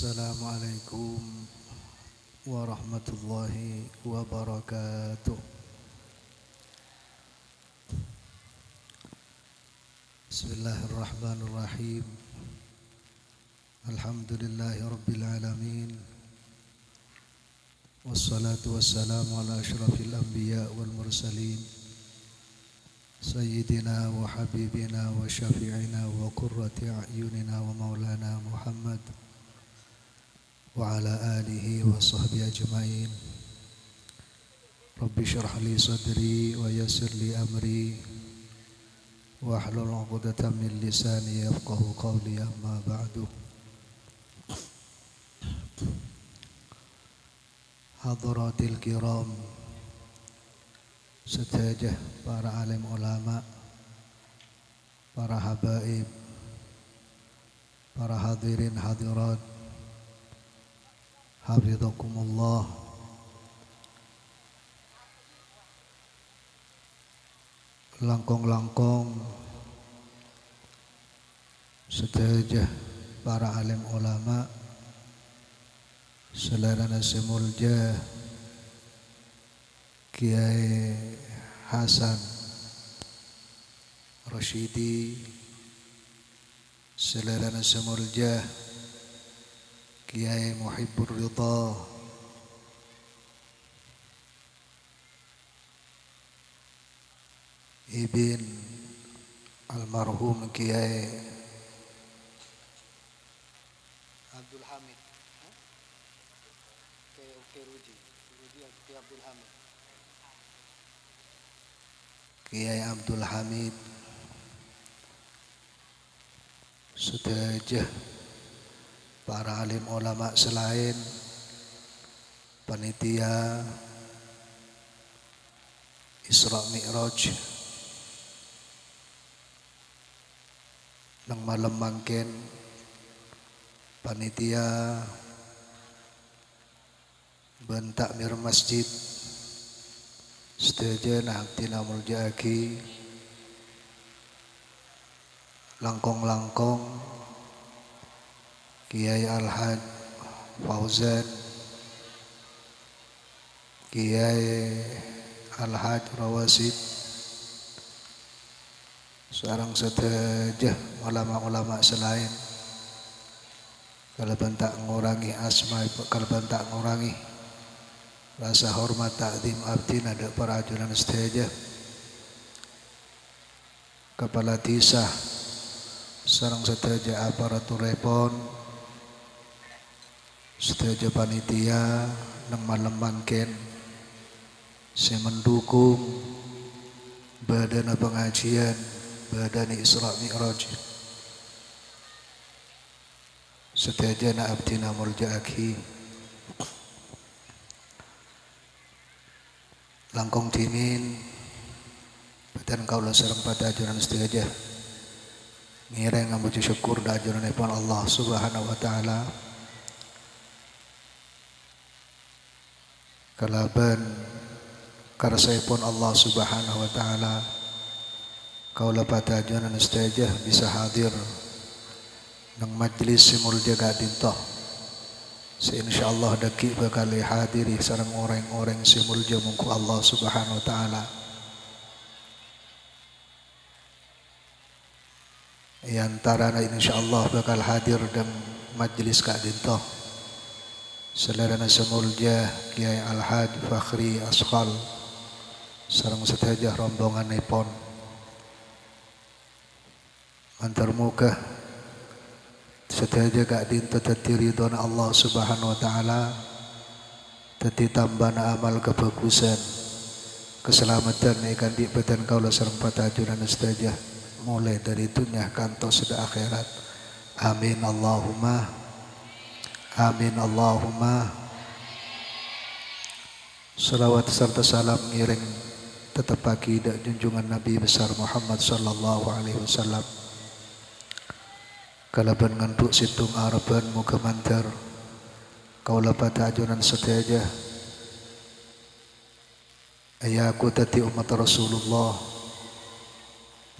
Assalamualaikum warahmatullahi wabarakatuh. Bismillahirrahmanirrahim. Alhamdulillahi rabbil alamin. Wassalatu wassalamu ala asyrafil anbiya wal mursalin. Sayyidina wa habibina wa syafi'ina wa qurrati a'yunina wa maulana Muhammad wa ala alihi wa sahbihi ajma'in. Rabbi syrah li sadri wa yassir li amri wa hlul 'uqdatam min lisani yafqahu qawli, amma ba'du. Hadaratil kiram, setajah para alim ulama, para habaib, para hadirin hadirat, hafizakumullah. Langkong-langkong setajah para alim ulama, selarana semulja Kiai Hasan Rashidi, selarana semulja Kiai Muhibbur Ridha, Ibn almarhum Kiai Abdul Hamid, Kiai Abdul Hamid, setajah para alim ulama selain panitia Isra Mi'raj nang malam mangken, panitia bentakmir masjid setajah nahtina muljaki, langkong-langkong Kiai Al-Haj Fauzan, Kiai Al-Haj Rawasid, seorang setajah ulama-ulama selain, kalau bentak ngurangi asma, kalau bentak ngurangi rasa hormat ta'zim abdin ada para ajunan setajah, kepala desa, seorang setajah aparatur repon, setajah panitia nang malam mangken, saya mendukung badan pengajian, badan Isra Mi'raj, setajah na abdina mulja'aki. Langkong dinin badan kaulah sareng pada ajuran setajah ngireng ngamuji syukur da ajuran ipun Allah subhanahu wa ta'ala, kalaban karsaipun Allah subhanahu wa ta'ala kaulah pada ajuran setajah bisa hadir nang majlis simulja gadintoh. Insyaallah daki bakal hadiri sareng orang-orang simulja mungku Allah subhanahu wa ta'ala. Yantarana insyaallah bakal hadir dan majlis gadintoh selarana simulja Kiai Al-Haj Fakhri Asqal sareng setajah rombongan nepon antar muka setajah gak dinta tati ridhona Allah subhanahu wa ta'ala, tati tambana amal kebagusan keselamatan ikan di badan kaulah sareng patajunan setajah mulai dari dunia kantos sudah akhirat. Amin Allahumma amin Allahumma. Salawat serta salam ngiring tetap pagi dan junjungan Nabi besar Muhammad sallallahu alaihi wasallam, kalaban ngantuk situng araban muka mantar kaulah pada ajunan setajah ayaku tati umat Rasulullah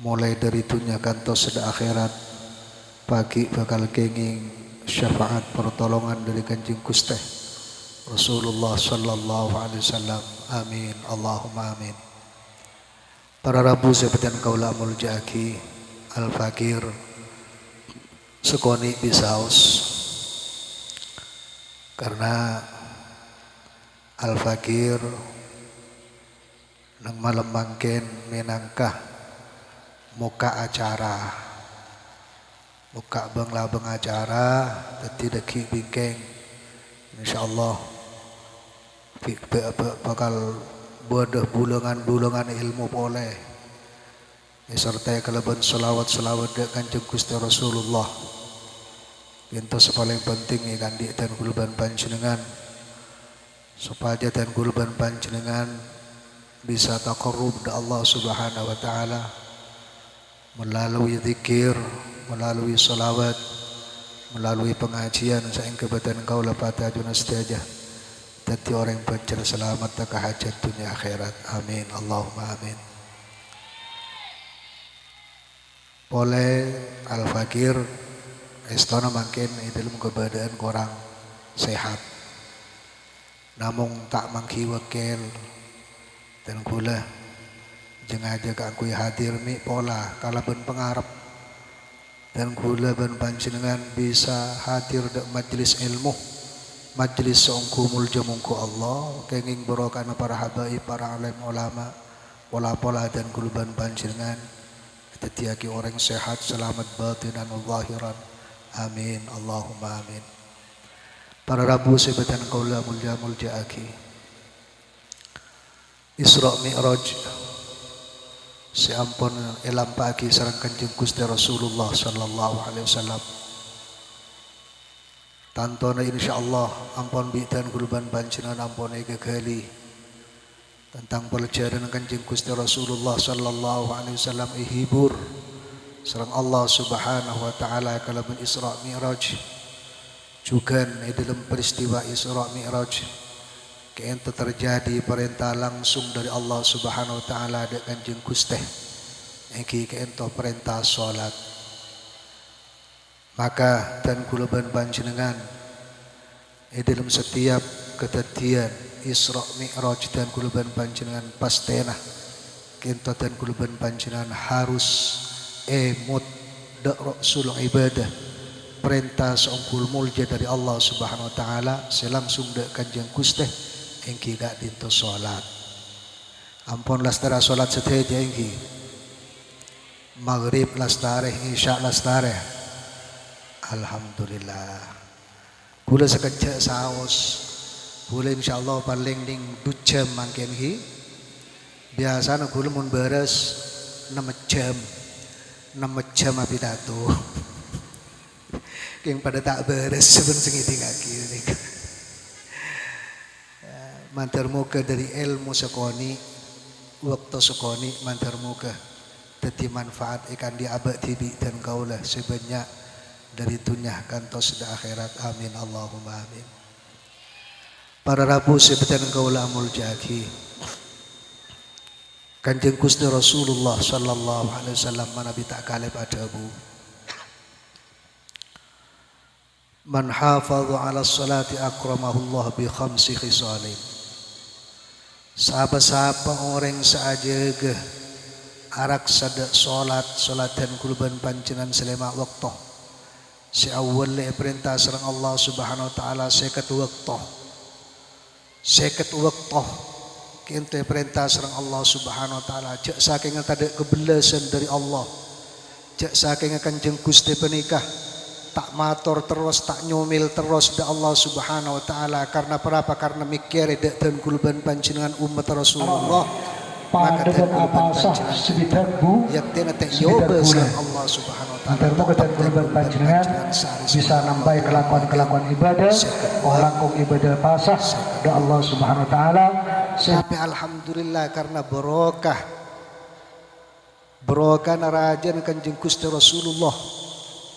mulai dari dunia kantos sudah akhirat pagi bakal kenging syafaat pertolongan dari Kanjeng Gusti Rasulullah sallallahu alaihi wasallam. Amin Allahumma amin. Para rabu sebutan kaula muljaki al-fakir sekoni bisaus karena al-fakir nang malam mangken minangkah muka acara muka bang acara tadi deki bingkeng insyaallah bakal bodoh bulangan ilmu boleh serta kelebihan selawat ke Kanjeng Gusti Rasulullah itu paling penting ikan di dan kuluban panjenengan supaya dan kuluban panjenengan bisa taqarrub ke Allah Subhanahu wa taala melalui zikir, melalui salawat, melalui pengajian sehingga badan kau lepat ajuna stajah. Dadi orang yang panjang selamat ke hajat dunia akhirat. Amin Allahumma amin. Oleh al-fakir istana makin dalam keadaan kurang sehat. Namun tak mangki wakil dan gula jengaja aku hadir mi pola kalau ben pengarap dan gula ben panjenengan bisa hadir di majelis ilmu majelis seungku mulja mungku Allah kenging barokah para habaib para alim ulama pola-pola dan gula ben panjenengan tetiaki orang sehat selamat batinan wa zahiran amin Allahumma amin. Para rabu sebatan kaula mulja aki Isra Mi'raj si ampun elam pagi sareng Kanjeng Gusti Rasulullah sallallahu alaihi wasallam. Tantona insyaallah ampun bidan kuluban panjenengan ampun kegali tentang pelajaran Kanjeng Gusti Rasulullah sallallahu alaihi wasallam ihibur sareng Allah Subhanahu wa taala kalaban Isra Mi'raj. Juga dalam peristiwa Isra Mi'raj ente terjadi perintah langsung dari Allah Subhanahu wa taala dari Kanjeng Gusti iki ente perintah salat maka dan kuluban panjenengan dalam setiap kejadian Isra Mi'raj dan kuluban panjenengan pastena ente dan kuluban panjenengan harus emut sul ibadah perintah seungkul mulja dari Allah Subhanahu wa taala selangsung dari Kanjeng Gusti engki gak dinto salat ampun lastara salat seteja engki maghrib lastare isya lastare alhamdulillah kula sekejap saos kula insyaallah paling ding 2 jam mangken ki biasana kula mun beres 6 jam pidato yang pada tak beres sebenarnya sing ngaki niku mantar muka dari ilmu sekoni waktu sekoni mantar muka dadi manfaat ikan di abad tibi dan kaulah sebanyak dari dunia kantos di akhirat amin Allahumma amin. Para rabu sebutan kaulah muljaki Kanjeng Gusti Rasulullah sallallahu alaihi wasallam manabi tak kalib adabu man hafadhu ala salati akramahullah bi khamsi khisalin. Sapa-sapa orang saajaga arak sada solat dan kulban panjenengan selama waktu si awal le perintah sareng Allah Subhanahu wa taala seket waktu kente perintah sareng Allah Subhanahu wa taala jak saking kada kebelasan dari Allah jak saking Kanjeng Gusti penikah tak matur terus tak nyomil terus da Allah Subhanahu wa taala karena apa karena mikir dan kulban panjenengan umat Rasulullah maka dan kulban panjenengan yaktina tak yoba Allah Subhanahu wa taala dan kulban panjenengan bisa nampai kelakuan ibadah langkung ibadah pasah da Allah Subhanahu wa taala sampai alhamdulillah karena barokah narajan Kanjeng Gusti Rasulullah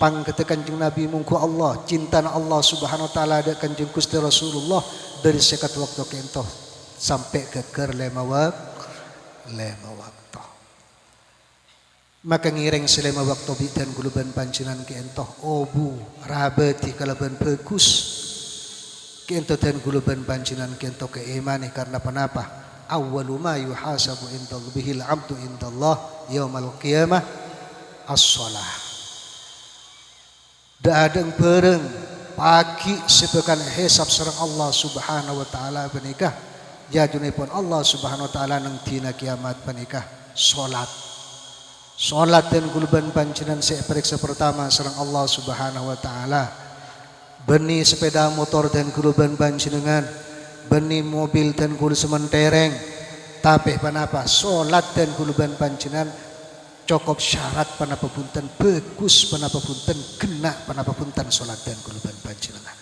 pang kata Kanjeng Nabi mungku Allah cinta Allah Subhanahu wa taala ada Kanjeng Gusti Rasulullah dari sekat waktu kento sampai ke lema waktu maka ngiring selama waktu bidan guluban panjenengan ke entoh obu rabati kalaban bagus ke entoh dan guluban panjenengan ke entoh keimani karena penapa awwalu ma yuhasabu indallah bihil abdu indallah yaumal qiyamah as-shalah daadeng bareng pagi sepekan hisab sareng Allah Subhanahu wa taala menikah jadunipun Allah Subhanahu wa taala nang dina kiamat menikah Salat dan guluban panjenengan periksa pertama sareng Allah Subhanahu wa taala. Beni sepeda motor dan guluban panjenengan, beni mobil dan gulu sementereng. Tapi panapa salat dan guluban panjenengan cukup syarat panapa punten bagus panapa punten kena panapa punten salat dan guluban panjenengan.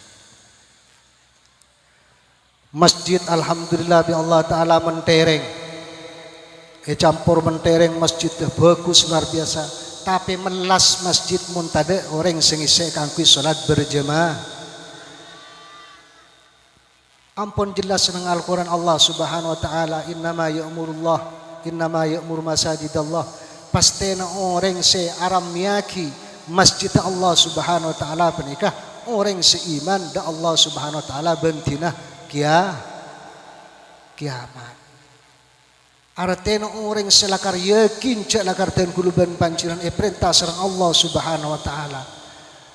Masjid alhamdulillah bi Allah taala mentereng. Campur mentereng masjid bagus luar biasa tapi melas masjid muntada orang sing isih kanggo salat berjamaah ampun jelas nang Al-Qur'an Allah Subhanahu wa taala innama ya'muru masajidallah pastena orang se aram miyaki masjid Allah Subhanahu wa taala penikah orang seiman da Allah Subhanahu wa taala bentina kiamat artena orang selakar yakin cak lakar dan guluban panjenengan perintah sareng Allah Subhanahu wa taala.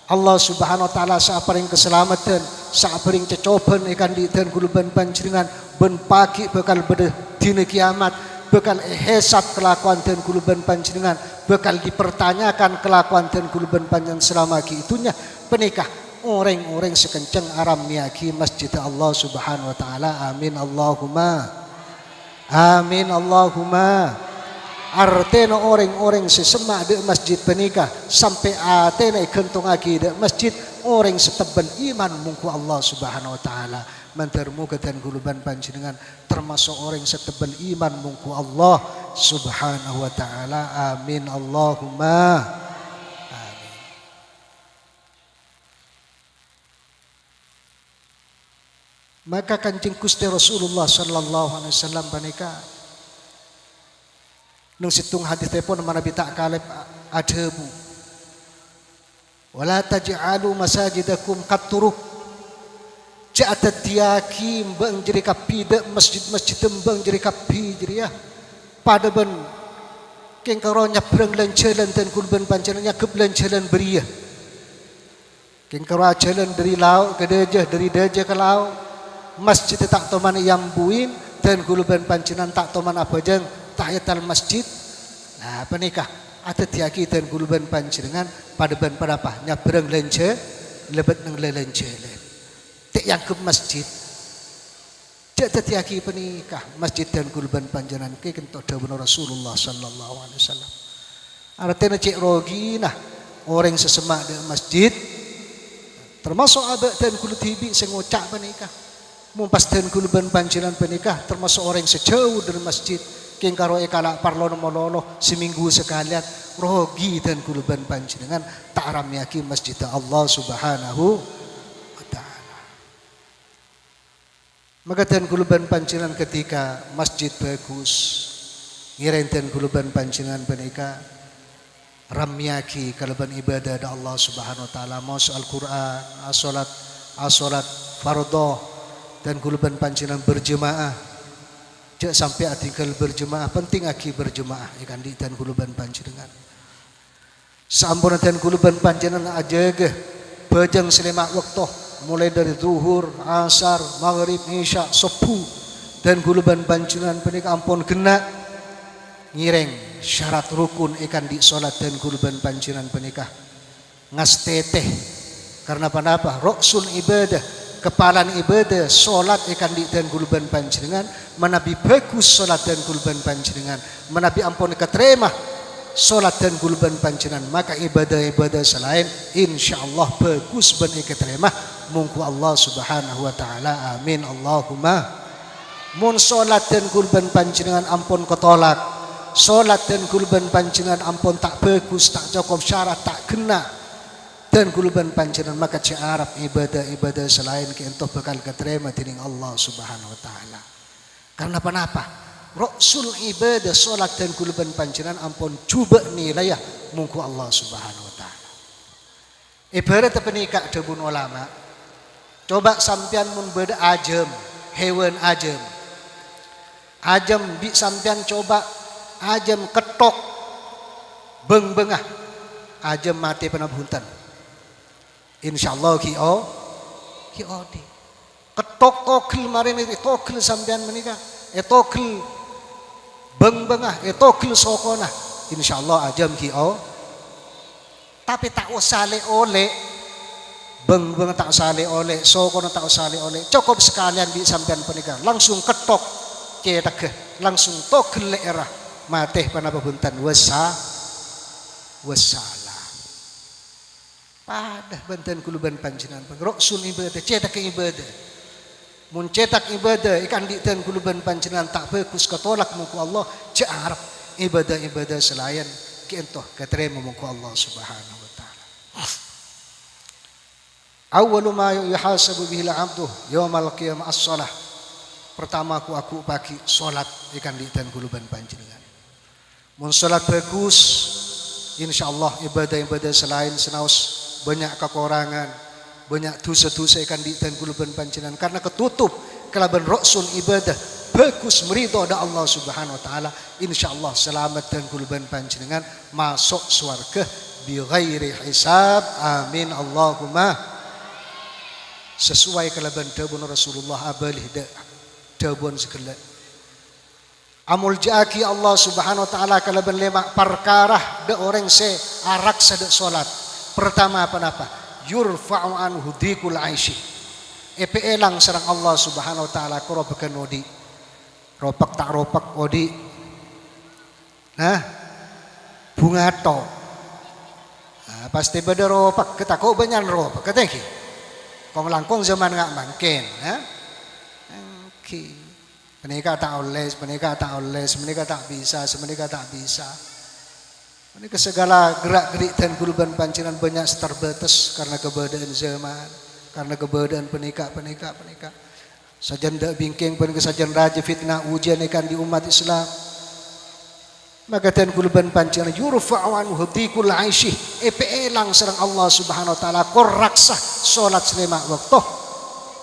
Allah Subhanahu wa taala saparing keselamatan, saparing cecoban ikan di dan guluban panjenengan ben pagi bakal beda dina kiamat, bakal hisab kelakuan dan guluban panjenengan, bakal dipertanyakan kelakuan dan guluban panjenengan selama itunya penikah orang-orang sekencang aram miyaki masjid Allah Subhanahu wa taala. Amin Allahumma. Amin Allahumma. Artena orang-orang sesemak di masjid penikah sampai atena ikentung lagi di masjid orang setebal iman mungku Allah Subhanahu wa taala mantarmuka dan guluban panjenengan termasuk orang setebal iman mungku Allah Subhanahu wa taala. Amin Allahumma. Amin. Maka Kanjeng Gusti Rasulullah sallallahu alaihi wasallam panika nung situng hadis telepon mana bita kalib adhebu wala taj'alu masajidakum qaturuk ja'at tiaki mbang jadi kapi de masjid-masjid mbang jadi kapi jadi ya pada ben keng karo nyabrang lan jalan dan kulban panjenengan nyakep lan jalan beria keng karo jalan dari laut ke dejah dari dejah ke laut masjid tak toman yang buin dan guluban panjenengan tak toman apa jeng tahiyatul masjid. Nah penikah ada tiaki dan guluban panjenengan pada ban pada apa nyabrang lence lebet nang lence tik yang ke masjid jatuh tiaki penikah masjid dan guluban panjenengan ke kentok dawuh Rasulullah sallallahu alaihi wasallam artinya cek rogi nah orang sesemak di masjid termasuk abad dan kulit hibi sing ngocak penikah mumpas dan guluban panjenengan penikah termasuk orang sejauh dari masjid keng karo ekala parlono mololo seminggu sekalian rogi dan guluban panjenengan tak aram yaki masjid Allah Subhanahu wa taala. Maka dan guluban panjenengan ketika masjid bagus ngiring dan guluban panjenengan penikah ramyaki kalaban ibadah da Allah Subhanahu wa taala maus Al-Qur'an as-salat fardhu dan guluban panjenengan berjemaah jak sampai tinggal berjemaah penting aki berjemaah ikan di dan guluban panjenengan sampun dan guluban panjenengan aja ge bajang selema waktu mulai dari zuhur asar maghrib isya subuh dan guluban panjenengan penik ampun kena ngireng syarat rukun ikan di salat dan guluban panjenengan penikah ngasteteh karena apa ruksun ibadah kepalan ibadah solat ikan di dan guluban panjenengan menabi bagus solat dan guluban panjenengan menabi ampun keterima solat dan guluban panjenengan maka ibadah-ibadah selain insyaallah bagus ben keterima mungku Allah Subhanahu wa taala. Amin Allahumma. Mun solat dan guluban panjenengan ampun ketolak solat dan guluban panjenengan ampun tak bagus tak cukup syarat tak kena dan guluban panjenengan maka ciarap ibadah-ibadah selain kentoh bakal keterima dening Allah Subhanahu wa taala. Karena kenapa? Rasul ibadah solat dan kuluban panjenengan ampun coba nilai ya mungku Allah Subhanahu wa taala. Ibarat penikah debun ulama. Coba sampean mun beda ajem, hewan ajem. Ajem bi sampean coba ajem ketok beng-bengah. Ajem mati pernah bunten. Insyaallah ki di. Ketok tokil marin itu tokil sampean menikah. Tokil beng-bengah, tokil sokona. Insyaallah ajem ki tapi tak usah oleh beng-beng tak usah oleh sokona tak usah oleh cukup sekalian di sampean pernikahan langsung ketok cetak langsung tokil leerah mati pada pebuntan wassalam pada benten kuluban panjenengan Rasul ibadah cetak ibadah mun cetak ibadah ikan di ten kuluban panjenengan tak fokus ketolak muka Allah jarap ibadah-ibadah selain kentoh keterima muka Allah Subhanahu wa taala. Awwalu ma yuhasabu bihi al-'abdu yaumal qiyamah as-shalah. Pertama aku pagi salat ikan di ten kuluban panjenengan. Mun salat bagus insyaallah ibadah-ibadah selain senaus banyak kekurangan, banyak dosa-dosa ikan di ten kuluban panjenengan karena ketutup kelaban Rasul ibadah bagus meridho ada Allah Subhanahu wa taala insyaallah selamat dan kuluban panjenengan masuk surga bi ghairi hisab amin Allahumma sesuai kelaban dawuh Rasulullah abalih dawuh segala amul jaki Allah Subhanahu wa taala kelaban lima perkara de orang se arak sedek salat pertama apa yurfa'u anhu dikul aishi elang serang Allah Subhanahu wa taala korobakan odi ropak tak ropak odi nah bunga to nah, pasti beda ropak kita kau banyak ropak katanya kong langkong zaman nggak mungkin menikah tak oleh menikah tak bisa menikah segala gerak gerik dan kuluban pancingan banyak terbatas karena keberadaan zaman karena keberadaan penikah sajan dak bingking pun kesajan raja fitnah ujian ikan di umat Islam maka dan kuluban pancingan yurfa'u anhu dikul aisyih elang serang Allah Subhanahu wa taala koraksa salat selama waktu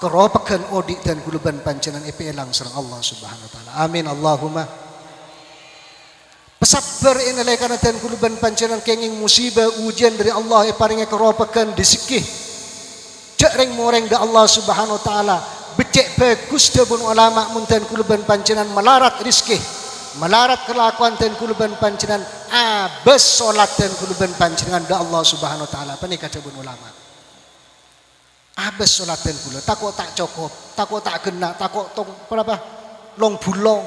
keropakan odik dan kuluban pancingan elang serang Allah Subhanahu wa taala amin Allahumma pesabar ini karena dan kuluban pancingan kenging musibah ujian dari Allah paringnya keropakan disikih jareng moreng da Allah Subhanahu wa taala becek bagus debun ulama muntan kuluban pancenan melarat rizki melarat kelakuan dan kuluban pancenan abes solat dan kuluban pancenan da Allah Subhanahu wa taala panika debun ulama abes solat dan kuluban takut tak cukup takut tak kena takut tong berapa long bulong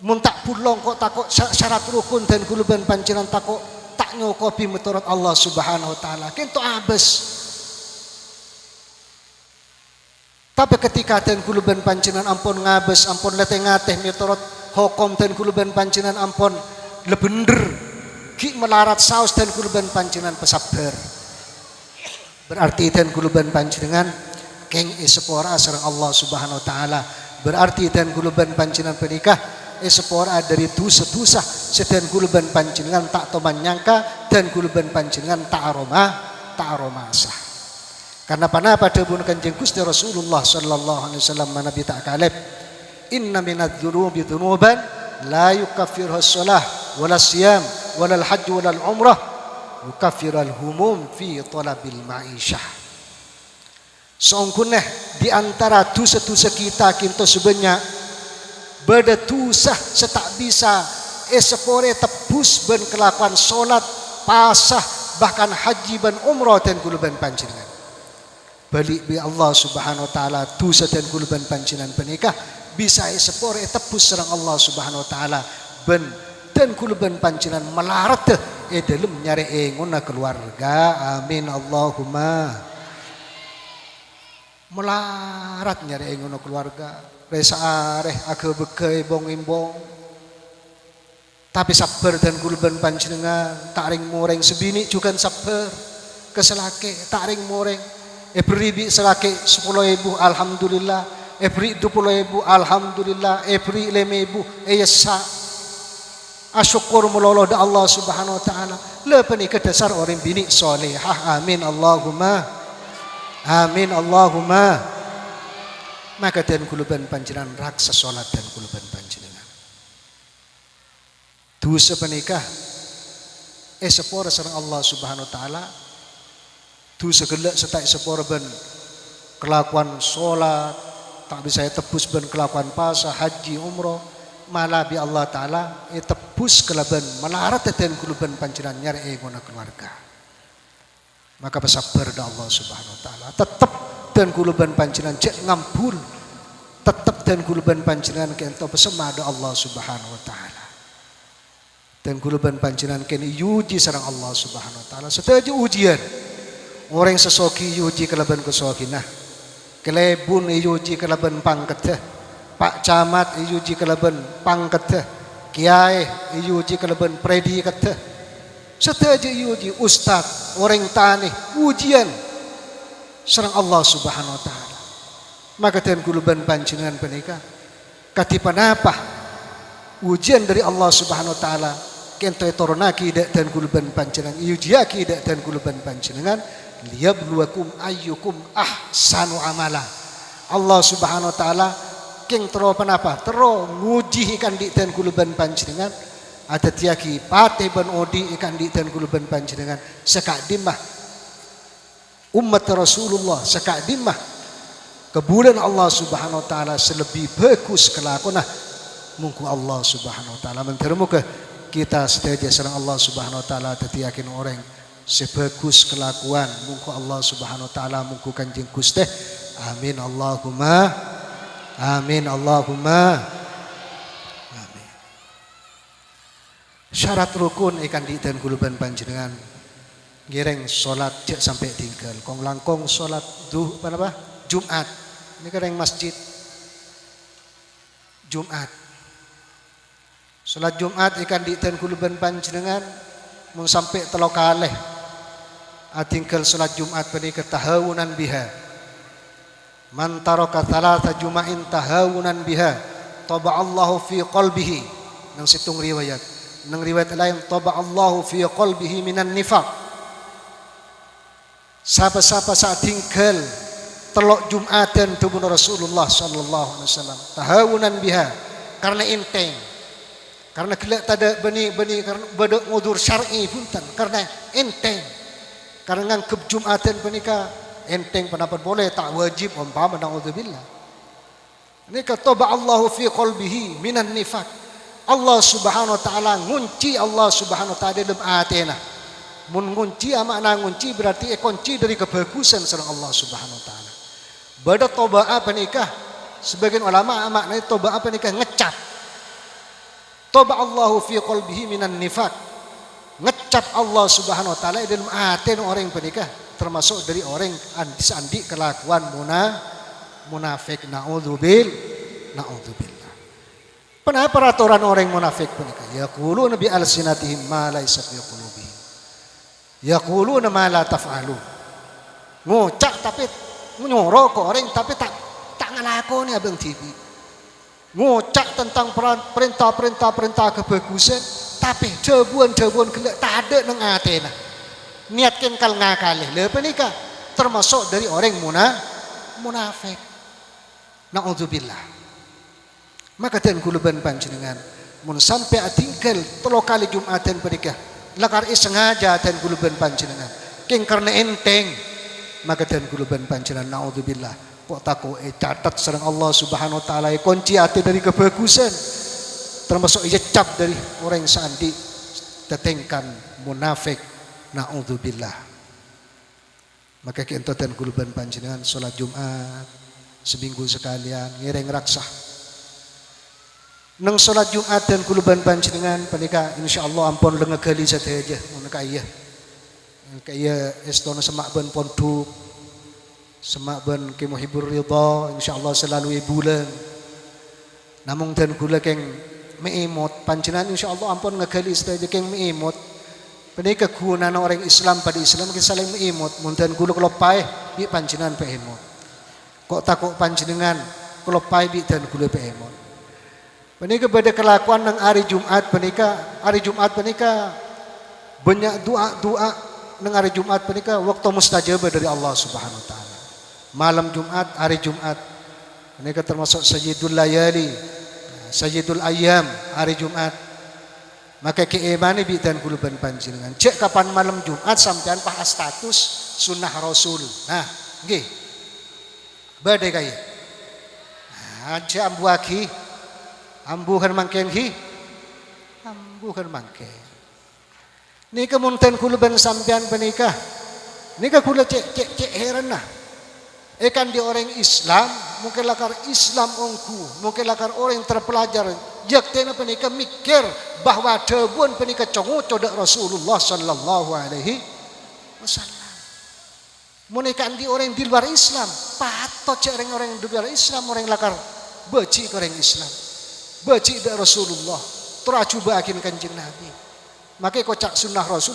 mun tak bulong kok takut syarat rukun dan kuluban pancenan takut tak nyokopi menurut Allah Subhanahu wa taala kento abes. Tapi ketika ten kuluban pancenan ampun ngabes ampun leteng-ngateh miturut hukum ten kuluban pancenan ampun lebender ki melarat saus ten kuluban pancenan pesabar berarti ten kuluban pancenan keng sepora sareng Allah Subhanahu wa taala berarti ten kuluban pancenan penikah sepora dari dosa-dosa seden kuluban pancenan tak toman nyangka dan kuluban pancenan tak aroma sah. Karena pada debun kanjeng Gusti Rasulullah sallallahu alaihi wasallam Nabi tak kalib inna minadz dzunubi dzunuban la yukaffiruha shalah wala siyam wala hajj wala umrah yukaffiral humum fi talabil ma'isyah songkuneh di antara dosa-dosa kita kinto sebenyak beda dosa setak bisa sepore tebus ben kelakuan salat pasah bahkan haji ban umrah dan kuluban panjenengan balik bi Allah Subhanahu wa taala dosa dan kuluban pancenan penikah bisa sepore tebus serang Allah Subhanahu wa taala ben dan kuluban pancenan melarat dalam nyari nguna keluarga amin Allahumma melarat nyari nguna keluarga resa areh age bekai bong imbong tapi sabar dan kuluban panjenengan tak ring moreng sebini juga sabar keselake tak ring moreng beribi selake 10.000 alhamdulillah beri 20.000 alhamdulillah, beri 5.000 yasa asyukur melolo da Allah Subhanahu wa taala. Lepas ni ke dasar orang bini solehah. Amin Allahumma. Amin Allahumma. Maka dan kuluban panjenengan raksa salat dan kuluban panjenengan. Dosa penikah sepora sareng Allah Subhanahu wa taala. Dosa gelek setak sepora ben kelakuan salat, tak bisa tebus ben kelakuan puasa, haji, umroh. Malah bi Allah taala tebus kelaban melarat dan kuluban panjenengan nyari guna keluarga. Maka bersabar da Allah Subhanahu wa taala. Tetap dan kuluban panjenengan cek ngampur. Tetap dan kuluban panjenengan kento bersama da Allah Subhanahu wa taala. Dan kuluban panjenengan kene yuji sareng Allah Subhanahu wa taala. Setuju ujian. Orang sesoki yuji kelaban kesokinah. Kelebun yuji kelaban pangket. Pak Camat yuji kelaban pangket. Kiai yuji kelaban predikat. Setuju yuji ustaz, orang tani ujian sareng Allah Subhanahu wa taala. Maka dan kuluban panjenengan penika katipan apa ujian dari Allah Subhanahu wa taala kento toronaki dan kuluban panjenengan yujiaki dan kuluban panjenengan liyabluwakum ayyukum ahsanu amala. Allah Subhanahu wa taala king tero penapa tero nguji ikan di dan kuluban panjenengan ada tiaki pate ban odi ikan di dan kuluban panjenengan sekadimah umat Rasulullah sekadimah kebulan Allah Subhanahu wa taala selebih bagus kelakona mungku Allah Subhanahu wa taala mentermu ke kita setia sareng Allah Subhanahu wa taala teti yakin orang sebagus kelakuan mungku Allah Subhanahu wa taala mungku Kanjeng Gusti. Amin Allahumma. Amin Allahumma. Amin. Syarat rukun ikan di dan kuluban panjenengan gireng salat cek sampai tinggal kong langkong salat Jumat ini kereng masjid Jumat salat Jumat ikan di dan kuluban panjenengan mun sampai telo kalih atinggal salat Jumat bani ketahawunan biha man taraka thalatha juma'in tahawunan biha taba'allahu fi qalbihi nang situng riwayat nang riwayat lain taba'allahu fi qalbihi minan nifaq. Sapa-sapa saat tinggal telok Jumatan tubuh Rasulullah sallallahu alaihi wasallam tahawunan biha karena enteng karena kelak tada bani karena bada udzur syar'i punten karena enteng karena ngangkep Jumatan penika enteng pendapat boleh tak wajib umpama naudzubillah. Ini kata Allahu fi qalbihi minan nifaq. Allah Subhanahu wa taala ngunci Allah Subhanahu wa taala dalam atena. Mun ngunci makna ngunci berarti kunci dari kebagusan sareng Allah Subhanahu wa taala. Bada toba apa nikah? Sebagian ulama maknanya toba apa nikah ngecap. Toba Allahu fi qalbihi minan nifaq. Ngecap Allah Subhanahu wa taala dalam atena orang penikah termasuk dari orang andi kelakuan munafik naudzubillah. Pernah peraturan orang munafik penikah yaquluna bi alsinatihim ma laysa fi qulubihim yaquluna ma la taf'alun ngucap tapi nyoro ke orang tapi tak ngelakoni abang TV ngucap tentang perintah kebagusan tapi jabuan gelek tak ada nang atena niatkan kal ngakalih lepas nikah termasuk dari orang munafik naudzubillah. Maka dan kuluban panjenengan mun sampai tinggal telo kali Jumatan pernikah lakar sengaja dan kuluban panjenengan king karena enteng maka dan kuluban panjenengan naudzubillah kok tako catat sareng Allah Subhanahu wa taala kunci ati dari kebagusan termasuk cap dari orang sandi tetengkan munafik naudzubillah. Maka kita dan kuluban panjenengan salat Jumat seminggu sekalian ngereng raksah nang salat Jumat dan kuluban panjenengan panika insyaallah ampun lenga gali sateja mun kaya estono semak ben pondok semak ben ke muhibur ridha insyaallah selalu bulan namung dan kula keng meemot panjenengan insyaallah ampun ngegali sateja keng meemot penika gunana orang Islam pada Islam kita saling meemot mun dan kula kelopai bi panjenengan peemot kok takok panjenengan kelopai bi dan kula peemon. Penika pada kelakuan nang hari Jumat penika banyak doa nang hari Jumat penika waktu mustajab dari Allah Subhanahu wa taala. Malam Jumat, hari Jumat penika termasuk sayyidul layali, sayyidul ayyam, hari Jumat. Maka keimani bi dan kula panjenengan. Cek kapan malam Jumat sampean pas status sunnah Rasul. Nah, nggih. Badai kaya. Cek ambuaki ambuhan mangken hi ambuhan mangken nika munten kula ben sampean penikah nika kula cek heran nah kan di orang Islam mungkin lakar Islam ongku mungkin lakar orang terpelajar jaktena penikah mikir bahwa debun penikah congo codak Rasulullah sallallahu alaihi wasallam menikah di orang di luar Islam patot cek orang di luar Islam orang lakar beci orang Islam baca dari Rasulullah teracu bakin kanjeng Nabi makanya kocak sunnah Rasul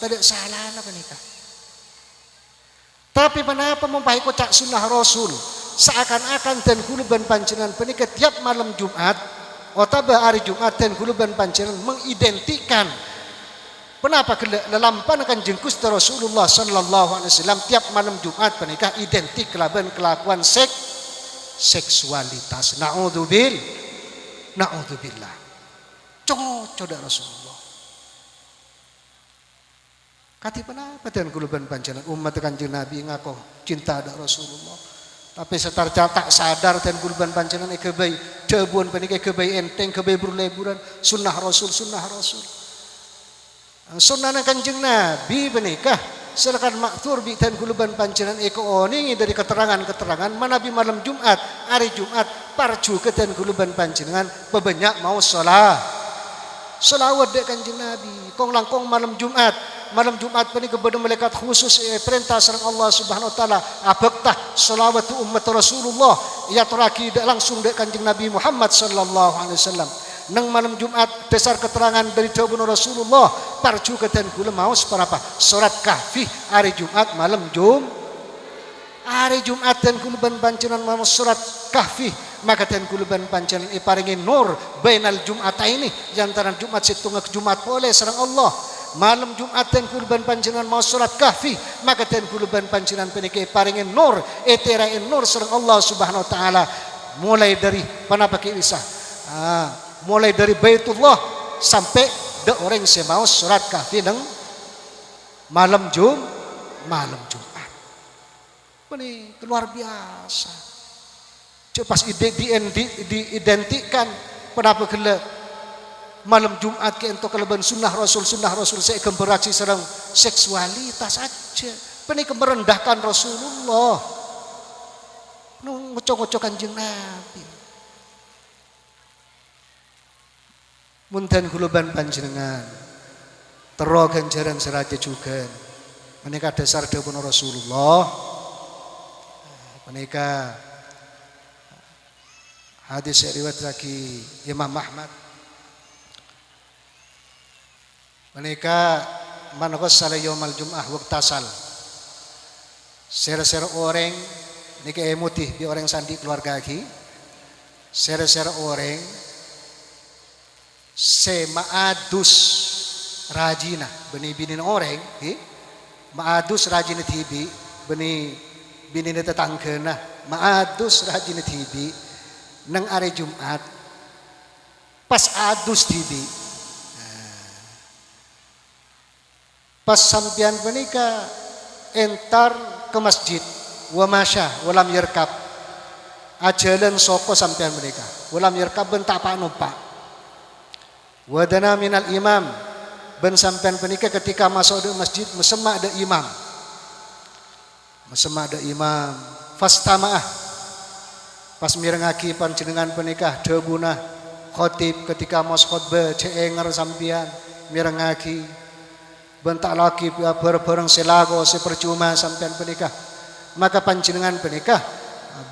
tidak salah apa nikah tapi kenapa mempai kocak sunnah Rasul seakan-akan dan kuluban panjenengan penikah tiap malam Jumat atau hari Jumat dan kuluban panjenengan mengidentikan kenapa lelampan kanjeng Gusti Rasulullah sallallahu alaihi wasallam tiap malam Jumat penikah identik kelakuan seksualitas Na'udzubillah. Cocok Rasulullah. Kati kenapa dan kuluban panjenengan umat kanjeng Nabi ngaku cinta ada Rasulullah. Tapi setar tak sadar dan kuluban panjenengan kebai debuan penikah kebai enteng kebai berleburan sunnah Rasul. Sunnah kanjeng Nabi penikah silakan maktur bi dan kuluban panjenengan oningi dari keterangan manabi malam Jumat hari Jumat parju ke dan kuluban panjenengan bebanyak mau selawat dek kanjeng Nabi kong langkong malam Jumat penikah kepada malaikat khusus perintah sareng Allah Subhanahu wa taala abaktah selawat umat Rasulullah ya teraki langsung dek kanjeng Nabi Muhammad sallallahu alaihi wasallam nang malam Jumat dasar keterangan dari jawabun Rasulullah parju dan kula mau seperapa surat Kahfi hari Jumat malam hari Jumat dan kula panjenengan mau surat Kahfi maka dan kula panjenengan iparingi nur bainal Jumataini antara Jumat setengah Jumat boleh sareng Allah malam Jumat dan kula panjenengan mau surat Kahfi maka dan kula panjenengan penika iparingi nur eterain nur sareng Allah Subhanahu wa taala mulai dari panapake Isa mulai dari Baitullah sampai de orang semau surat Kahfi nang malam Jumat. Ini luar biasa. Cepas diidentikan kenapa kele malam Jumat ke untuk kelebihan sunnah Rasul saya kemberaksi serang seksualitas aja. Ini merendahkan Rasulullah. Ngocok-ngocok kanjeng Nabi. Munten kuluban panjenengan tero ganjaran seraja juga menika dasar dawuh Rasulullah menika hadis riwayat lagi Imam Ahmad menika man ghassala yaumal jum'ah waqtasal sera-sera orang niki emutih di orang sandi keluarga lagi sera-sera orang maadus rajina beni binin orang maadus rajina tibi beni binin tetanggana maadus rajina tibi nang hari Jumat pas adus tibi pas sampian penika entar ke masjid wa masya walam yerkab ajalan soko sampian mereka walam yerkab bentak pak numpak wadana minal imam ben sampean penika ketika masuk di masjid mesemak ada imam fastamaah pas mirengaki panjenengan penikah debuna khotib ketika mas khotbah ceenger sampean mirengaki bentak laki bareng selago sepercuma sampean penikah maka panjenengan penikah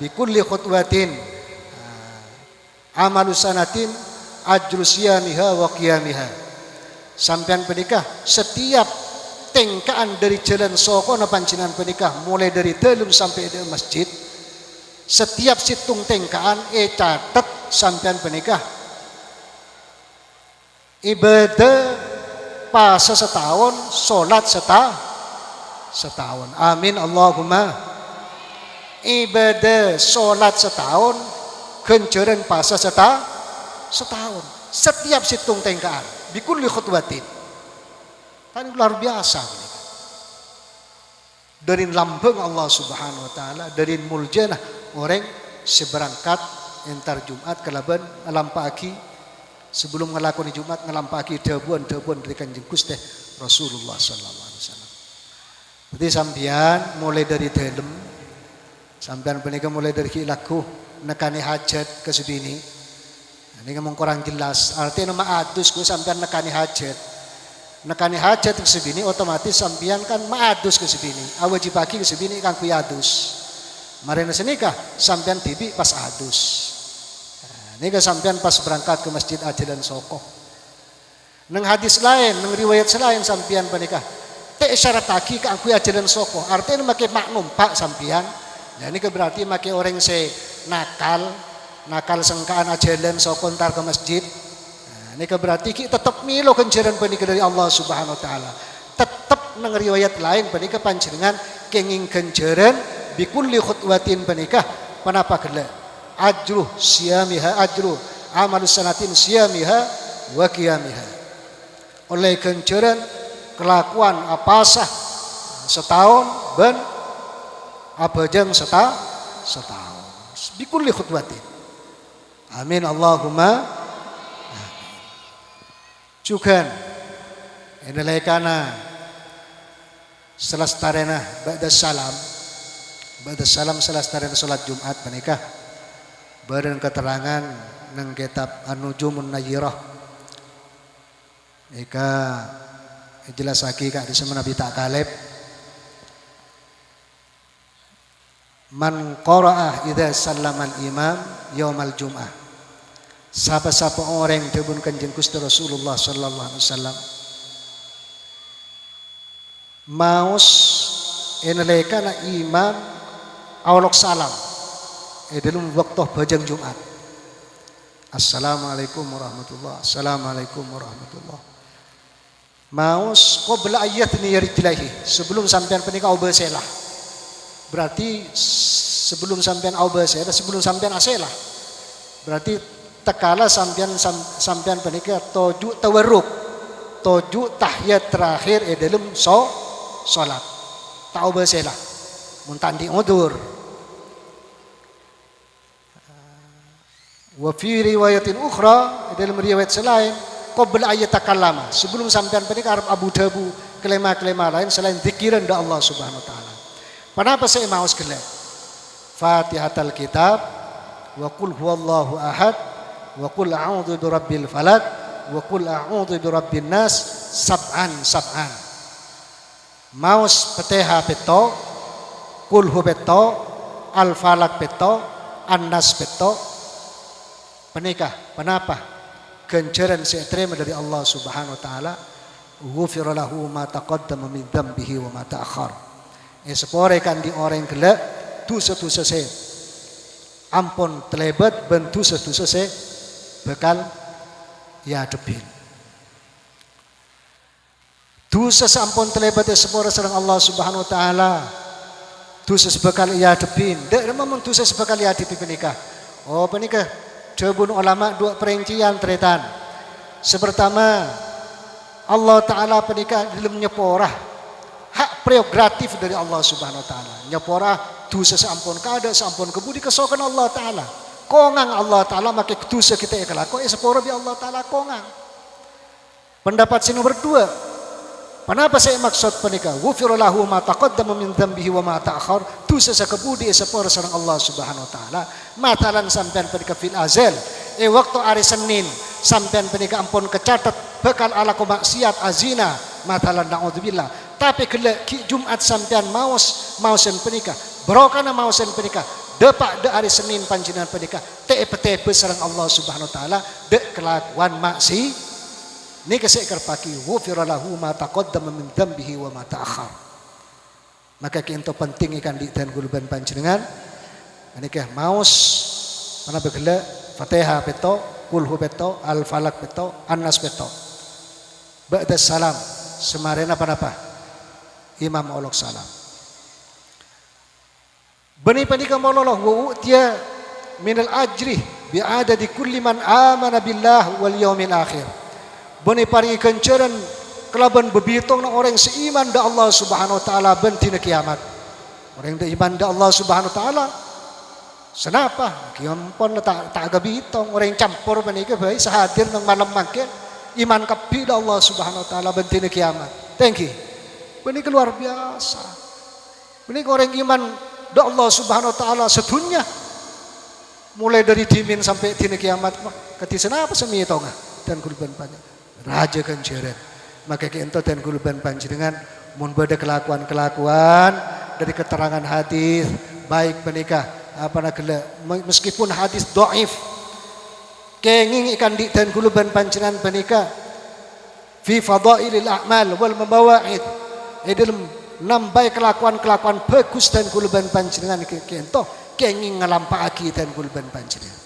bikulli khutwatin amalu sanatin ajru siyamiha wa qiyamiha sampean penikah setiap tengkaan dari jalan soko na panjenengan penikah mulai dari telum sampai di masjid Setiap situng tengkaan catet sampean penikah ibadah puasa setahun, sholat setahun. Amin Allahumma. Ibadah sholat setahun, kenceran puasa setahun. Setiap situng tengkaan bikulli khutwatin. Kan luar biasa ini. Dari lambang Allah Subhanahu wa taala, dari muljana orang seberangkat entar Jumat kelaban ngalampaki sebelum ngelakoni Jumat ngalampaki debuan dari Kanjeng Gusti Rasulullah sallallahu alaihi wasallam. Berarti sampean mulai dari dalem, sampean punika mulai dari laku nekani hajat ke sebini. Ini ngomong kurang jelas. Artinya ma'adus ku sampean nekani hajat. Nekani hajat ke sebini otomatis sampean kan ma'adus ke sebini. Awajib pagi ke sebini kan kuyadus. Marina senikah sampean tibi pas adus. Ini ke sampean pas berangkat ke masjid Ajalan Soko. Neng hadis lain, neng riwayat selain sampean panikah. Te syarat taki ke angku Ajalan Soko. Artinya make maknum pak sampean. Nah ini berarti make orang se nakal sengkaan Ajalan Soko ntar ke masjid. Ini berarti kita tetap milo kenceran panika dari Allah Subhanahu wa taala. Tetap nang riwayat lain panika panjenengan kenging kenceran bikulli khutwatin panika panapa kele ajru siyamiha ajru amalus sanatin siyamiha wa qiyamiha. Oleh kenceran kelakuan apasah setahun ben abajeng setahun bikulli khutwatin. Amin Allahumma. Juga ini karena selastarena ba'da salam selastarena salat Jumat menikah beren keterangan nang kitab An-Nujumun Nayyirah ika jelas lagi kak di semana Nabi Takalib man qara'ah idza sallamal imam yaumal jum'ah. Siapa-siapa orang yang dibun Kanjeng Gusti Rasulullah sallallahu alaihi wasallam maus enelekana imam awalok salam dalam waktu bajang Jumat. Assalamualaikum warahmatullah. Assalamualaikum warahmatullah. Maus qabla ayatni yaridlahi sebelum sampean penika aubaselah. Berarti sebelum sampean aubaselah, sebelum sampean aselah. Berarti tekala sampean penika toju tawarruk toju tahiyat terakhir dalam salat tau baselah mun tandi udur wa fi riwayatin ukhra dalam riwayat selain qabla ayat takallama sebelum sampean penika arep abu-dabu kelema-kelema lain selain zikiran da Allah Subhanahu wa taala. Kenapa saya mau sekalian Fatihatul Kitab wa qul huwallahu ahad wa qul a'udzu birabbil falaq wa qul a'udzu birabbin nas sab'an maus Fatihah beto qul hu beto al falaq beto an-nas beto penikah kenapa kenceran seterima dari Allah Subhanahu wa taala ghufira lahu ma taqaddama min dzambihi wa ma ta'akhkhar sepore kan di orang gelek dosa-dosa se ampun telebet ben dosa-dosa se bakal ya debin. Dosa sampun telebate sepora sareng Allah Subhanahu wa taala. Dosa sebakal ya debin. Dek memang dosa sebakal ya debin penikah. Oh penikah jabun ulama dua perincian tretan. Sepertama Allah taala penikah dalam nyeporah hak prerogatif dari Allah Subhanahu wa taala. Nyeporah dosa sampun kada sampun kebudi kesokan Allah taala. Kongang Allah Ta'ala maka dosa kita ikhlas seporo bi Allah Ta'ala kongang. Pendapat si nomor 2. Kenapa saya maksud penikah? Ghufira lahu ma taqaddama min dzambihi wa ma ta'akhkhar. Dosa sakebudi seporo sareng Allah Subhanahu wa taala. Matalan sampean penikah fil azal. Waktu hari Senin sampean penikah ampun kecatat bakal ala maksiat azina. Matalan naudzubillah. Tapi kelek Jumat sampean mausen penikah. Brokana mausen penikah. Depak de hari Senin panjenengan penikah tepe sareng Allah Subhanahu wa taala de kelakuan maksi niki sekar paki ghufira lahu ma taqaddama min dzambihi wa ma ta'akhkhar. Maka kinto penting ikan di dan guluban panjenengan Anikah maus mana begele Fatihah beto, kulhu beto, al-falak beto, an-nas beto. Ba'da salam semarena apa? Imam olok salam. Bani panika maulollah wa utiya minal ajri bi'adadi kulli man amana billah wal yaumil akhir. Bani paringi kenceran kelaban bebitong na orang seiman da Allah Subhanahu wa taala bentina kiamat. Orang da iman da Allah Subhanahu wa taala senapa kiampon tak gabitong orang campur panika bae sahadir nang malam mangke iman kapi da Allah Subhanahu wa taala bentina kiamat. Thank you. Bani luar biasa. Bani orang iman da Allah Subhanahu wa taala sedunia mulai dari dimin sampai dina kiamat kati senapa semi tonga dan kulban banyak raja kenceran maka kento dan kulban panjenengan mun beda kelakuan dari keterangan hadis baik menikah apa nak meskipun hadis dhaif kenging ikan di dan kulban panjenengan menikah fi fadailil a'mal wal mabawa'id dalam nambai kelakuan bagus dan kulban panjenengan kento kenging ngalampaaki dan kulban panjenengan.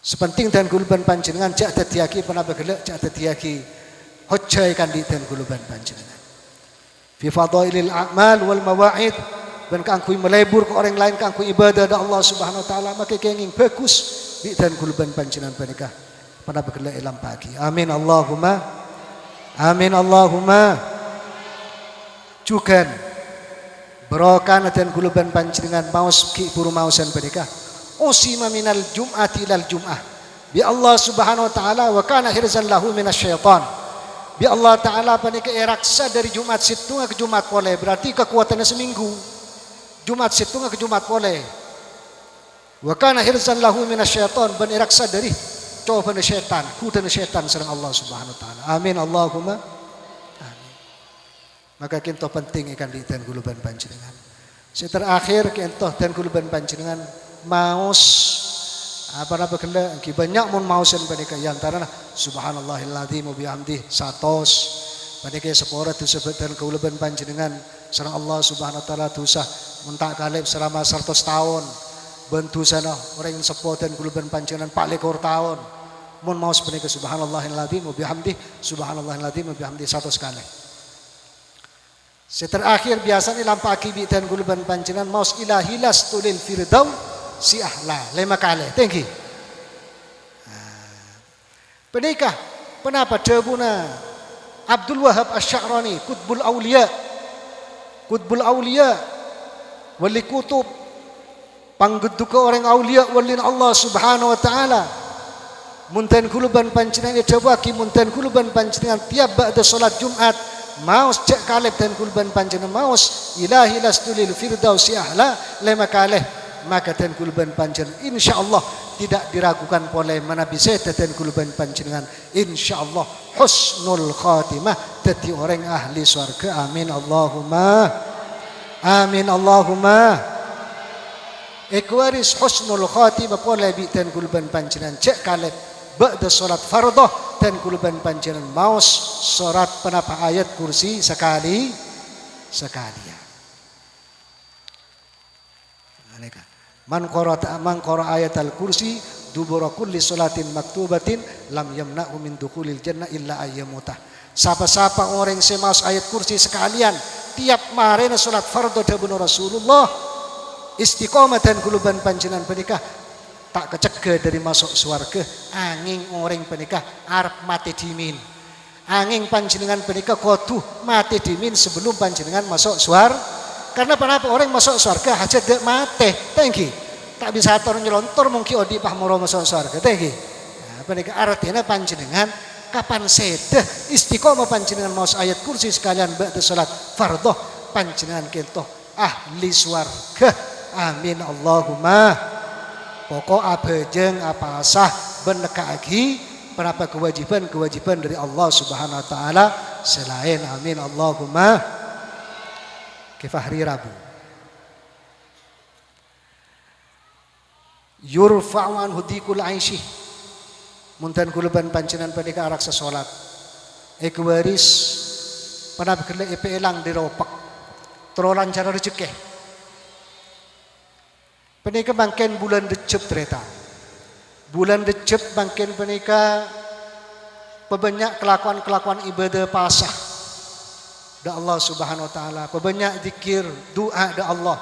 Sepenting dan kulban panjenengan jak dadiaki pernah begelek jak dadiaki hojjai kandi dan kulban panjenengan. Fi fadailil a'mal wal mawa'id dan kangkui melebur ke orang lain kangkui ibadah da Allah Subhanahu wa taala maka kenging bagus di dan kulban panjenengan panika pernah begelek lampaki. Amin Allahumma. Amin Allahumma. Jukan Berokan dan kuluban panjenengan maus ki buru mausan panika usima minal jum'ati ilal jum'ah bi Allah Subhanahu wa taala wa kana hirzan lahu minasyaitan bi Allah taala panika raksa dari Jumat Situnga ke Jumat Pole berarti kekuatannya seminggu Jumat Situnga ke Jumat Pole wa kana hirzan lahu minasyaitan ban raksa dari cobaan syaitan kudan syaitan sareng Allah Subhanahu wa taala amin Allahumma. Maka kinto penting ikan di dan kuluban panjenengan. Terakhir kinto dan kuluban panjenengan maus apa kena ki banyak mun mausen panika antara subhanallahil wa bihamdi satos panika sepora tu sebut dan kuluban panjenengan sareng Allah Subhanahu wa taala dosa mun tak kalib selama 100 tahun bentu sana orang sepo dan kuluban panjenengan 24 tahun mun maus panika subhanallahil wa bihamdi subhanallahil wa bihamdi 100 kali. Terakhir biasanya lampaki bi dan guluban panjenengan maus ilahilas tulil firdaus si ahla 5 kali. Thank you. Penikah penapa debuna Abdul Wahab Asy-Sya'rani Qutbul Aulia wali kutub panggeduka orang aulia walin Allah Subhanahu wa taala munten guluban panjenengan coba ki munten guluban panjenengan tiap ba'da salat Jumat maus cek kalib dan kulban panjenengan maus ilahi lastulil firdausi ahla 5 kali maka dan kulban panjenengan insyaallah tidak diragukan oleh mana bisa dan kulban panjenengan insyaallah husnul khatimah jadi orang ahli surga amin Allahumma amin Allahumma ikwaris husnul khatimah oleh bi dan kulban panjenengan cek kalib ba'da salat fardhu dan kuluban panjenengan maus surat penapa ayat kursi sekali man qara ayat al kursi dubura kulli salatin maktubatin lam yamna'u min dukhulil jannah illa ayyamutah siapa orang yang maus ayat kursi sekalian tiap marena salat fardhu dabun Rasulullah istiqomah dan kuluban panjenengan penikah tak kecegah dari masuk surga angin orang penikah arep mati dimin angin panjenengan penikah kudu mati dimin sebelum panjenengan masuk surga karena kenapa orang masuk surga aja dek mati thank you tak bisa atur nyelontor mungkin odi pahmoro masuk surga thank you nah, penikah artinya panjenengan kapan sedah istiqomah panjenengan maus ayat kursi sekalian ba'da salat fardhu panjenengan kento ahli surga amin Allahumma. Pokok abejeng apa sah benekagi berapa kewajiban dari Allah Subhanahu wa taala selain amin Allahumma kifahri Rabu yurfa'u anhu dikul aisyih muntan kuluban panjenengan panika araksa salat ekwaris pana bekele epe elang diropak trolan cara rezeki Penika mangken bulan Recep tereta. Bulan Recep mangken penika pebanyak kelakuan-kelakuan ibadah pasah da Allah Subhanahu wa taala, pebanyak zikir, doa da Allah.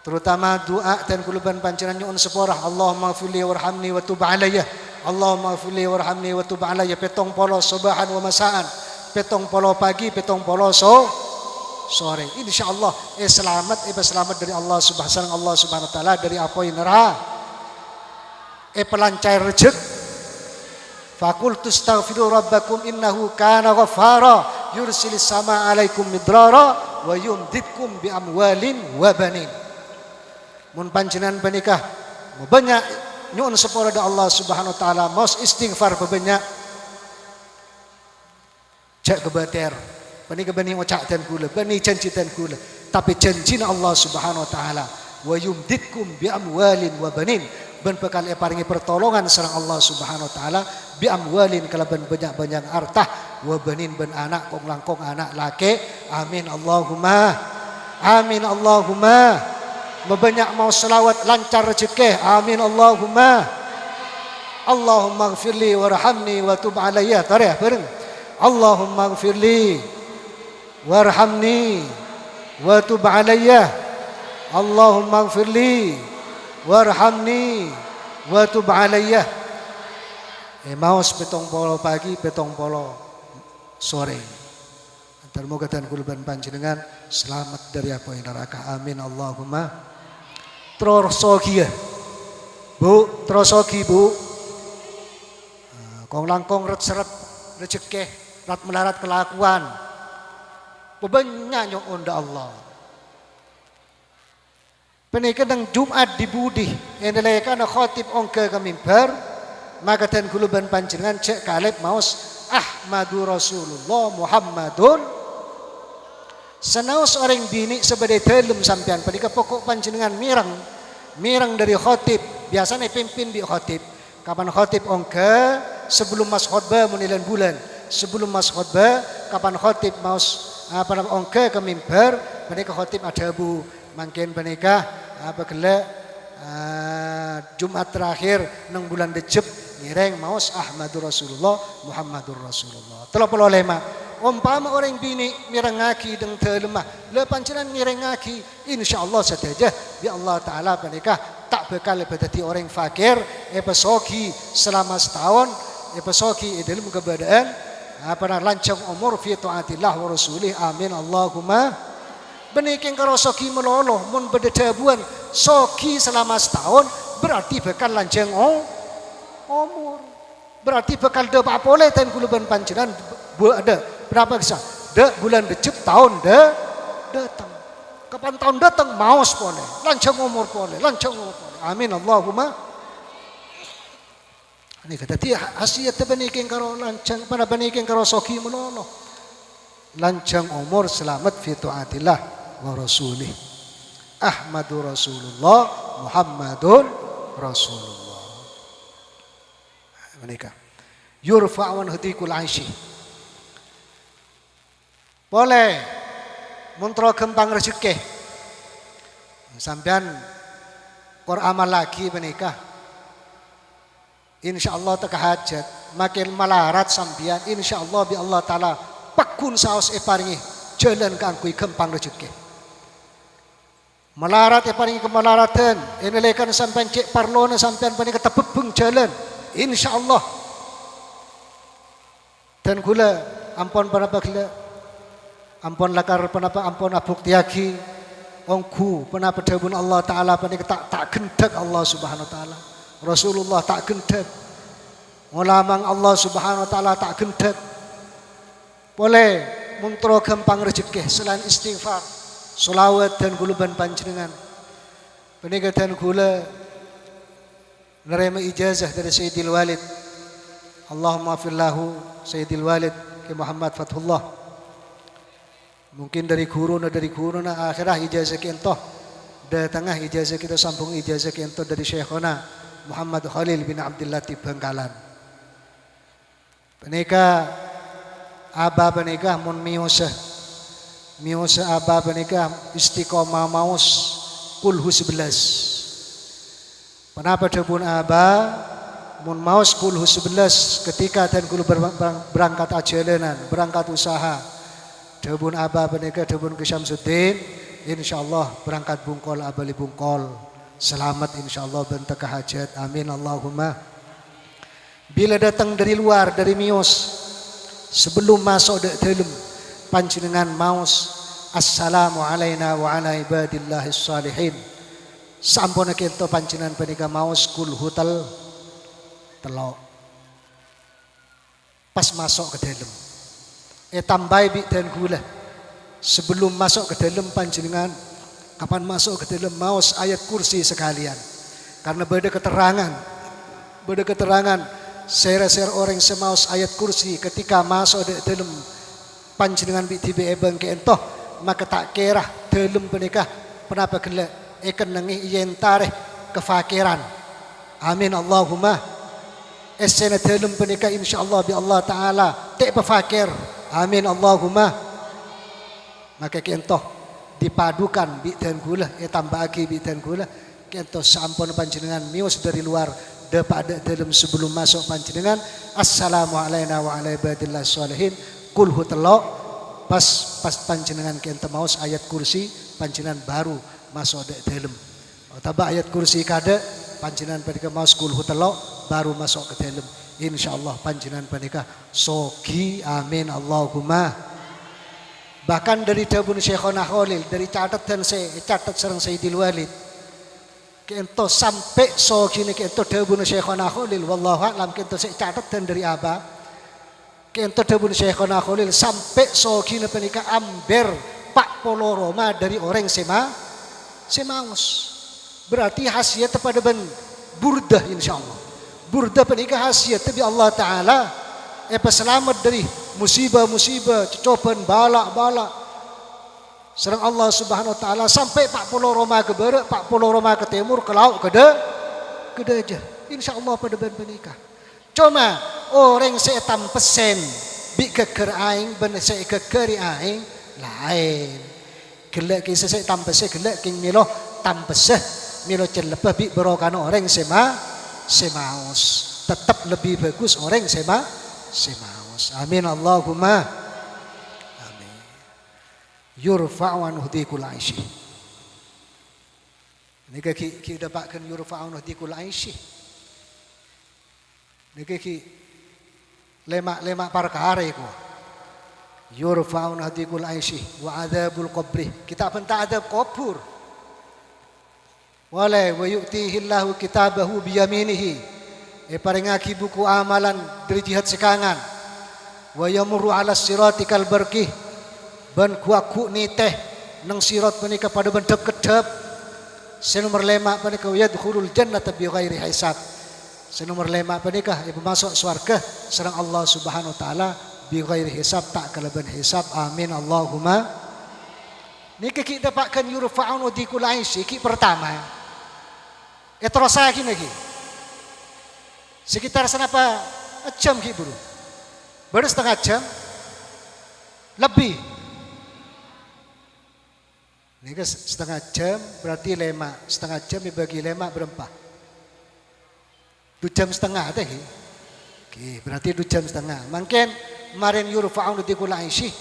Terutama doa dan kuluban pancenan nyuun seporah Allahumma ghfirli warhamni wa tub alayya. Allahumma ghfirli warhamni wa tub alayya petong polo subahan wa masaan. Petong polo pagi, petong polo sore. Insyaallah selamat dari Allah Subhanahu wa taala dari apa yang nera. Pelancar rezeki. Faqultu astaghfiru rabbakum innahu kana ghaffara yursilis sama alaikum midrara wa yumditkum bi amwalin wa banin. Mun panjenengan penikah banyak nyuun sepura da Allah Subhanahu wa taala mos istighfar banyak cak kebater penikah bani ucap dan kula bani janji dan kula tapi janjina Allah Subhanahu wa taala wa yumditkum bi amwalin wa banin ben bekal paringi pertolongan sareng Allah Subhanahu wa taala bi amwalin kalaban banyak-banyak harta wa banin ben anak kong langkong anak laki amin Allahumma Banyak mau selawat lancar rezeki amin Allahumma ghfirli warhamni wa tub alayya tarikh bareng Allahumma ghfirli warhamni wa tub alayya Allahumma ghfirli warhamni wa tub alayya. Maos petong polo pagi petong polo sore antar moga dan kulban panjenengan selamat dari apa yang neraka amin Allahumma. Trosogi bu kong langkong ret seret rezeki rat melarat kelakuan bebanyak nyuun da Allah penika nang Jumat di budi endelekana khatib ongke ka mimbar maka dan kuluban panjenengan cek kalib maos Ahmadu Rasulullah Muhammadun senaos orang bini sebagai telum sampean penika pokok panjenengan mirang dari khatib biasanya pimpin di khatib kapan khatib ongke sebelum mas khutbah menilan bulan sebelum mas khutbah kapan khatib maus ongke ke mimbar penika khatib ada bu mangken penika gele Jumat terakhir nang bulan Recep ngireng maus Ahmadur Rasulullah Muhammadur Rasulullah 35 umpama orang bini mirengaki dengan telemah le pancenan mirengaki insyaallah saja bi Allah taala penikah tak bakal berarti orang fakir pesoki selama setahun pesoki dalam keberadaan lancang umur fi taatillah wa rasulih amin Allahumma beniking karo soki meloloh mun bededabuan soki selama setahun berarti bakal lancang umur berarti bakal de papole ten kuluban pancenan ada berapa kisah? Bulan Recep tahun datang. Kapan tahun datang maos pole, lancang umur pole. Amin Allahumma. Ini kata dia hasiat baniking karo lancang pada baniking karo soki menoloh. Lancang umur selamat fi taatillah wa rasulih. Ahmadur Rasulullah Muhammadun Rasulullah. Menikah. Yurfa'un hudikul aishi. Boleh muntro kembang rezeki sampean kor amal lagi menikah insyaallah tak hajat makin malarat sampean insyaallah bi Allah taala pakun saos paringi jalan kangkui kembang rezeki malarat paringi kemalaratan enelekan sampean cek parlona sampean paning ketebeng jalan insyaallah dan kula ampun para bagla ampun lakar penapa ampun abuk tiaki ongku penapa dawun Allah taala panika tak gendak Allah Subhanahu wa taala Rasulullah tak gendak ulamang Allah Subhanahu wa taala tak gendak boleh muntro gampang rezeki selain istighfar selawat dan kuluban panjenengan panika dan kula nerima ijazah dari Sayyidil Walid Allahumma fillahu Sayyidil Walid ke Muhammad Fathullah mungkin dari guru na akhirah ijazah kita da tengah ijazah kita sambung ijazah kita dari Syekhona Muhammad Khalil bin Abdul Latif Bangkalan penika aba penika mun miusa aba penika istiqomah maus kulhu 11. Kenapa dapun aba mun maos kulhu 11 ketika dan kulu berangkat ajalanan, berangkat usaha. Dapun aba menika dapun ke Syamsuddin, insyaallah berangkat bungkol abali bungkol. Selamat insyaallah bentek hajat. Amin Allahumma. Bila datang dari luar dari Mios, sebelum masuk ke dalam panjenengan maos assalamu alaina wa ala ibadillahis salihin. Sampun kento panjenengan punika maos kul hutal telok. Pas masuk ke dalam. Tambai bi dan gula. Sebelum masuk ke dalam panjenengan, kapan masuk ke dalam maos ayat kursi sekalian. Karena beda keterangan share orang semaus ayat kursi ketika masuk di dalam panjenengan bi tibe ebeng ke entoh maka tak kira dalam penikah kenapa gila ikan nengi yentare kefakiran. Amin Allahumma. Esena dalam penikah insyaallah bi Allah taala tak berfakir. Amin Allahumma. Maka ke entoh dipadukan bi dan gula tambah lagi bi dan gula ke entoh sampun panjenengan mius dari luar pada dalam sebelum masuk panjenengan assalamu alaina wa ala ibadillah sholihin kulhu telok pas panjenengan kenta maus ayat kursi panjenengan baru masuk ke dalam. Tabak ayat kursi kada panjenengan panika maus kulhu telok baru masuk ke dalam. Insyaallah panjenengan panika sogi amin Allahumma. Bahkan dari Dabun Syekhona Khalil dari catatan sareng Sayyidil Walid kento sampai so gini kento Dabun Syekhona Khalil wallahu a'lam kento saya catatan dari Aba kento Dabun Syekhona Khalil sampai so gini penikah amber pak poloroma dari orang semaus berarti hasiat pada ben burdah insyaallah burdah penikah hasiat tapi Allah Ta'ala selamat dari musibah-musibah cobaan balak-balak serang Allah Subhanahu wa taala sampai 40 Roma ke barat, 40 Roma ke timur, ke laut, ke aja. Insyaallah pada ben menikah. Cuma orang seetam pesen bi keker aing ben se kekeri aing lain. Gelek ki se tam pesen gelek king milo tam pesen milo celepah bi berokan orang semaus. Tetap lebih bagus orang semaus. Amin Allahumma. Yurfa'u anhu dhikul aishi. Nika ki dapatkan yurfa'u anhu dhikul aishi. Nika ki lemak perkara iku. Yurfa'u anhu dhikul aishi wa adzabul qabri. Kita pentak adab kubur. Wala wa yu'tihi Allahu kitabahu biyaminihi. Paringaki buku amalan dari jihad sekangan. Wa yamurru 'ala siratikal barqih. Ban kuaku ni teh nang sirat menika pada ben kedep senomor 5 menika yadkhulul jannata bi ghairi hisab senomor 5 menika ibu masuk surga sareng Allah Subhanahu wa taala bi ghairi hisab tak kalaban hisab amin Allahumma. Niki kita dapatkan yurfa'un wa dikul aisy ki pertama terus lagi lagi sekitar senapa jam ki buru baru setengah jam lebih. Ini kan setengah jam berarti 5. Setengah jam dibagi 5 berapa? 2 jam setengah teh. Oke, berarti 2 jam setengah. Mungkin kemarin yurfa'un dzikul aisyih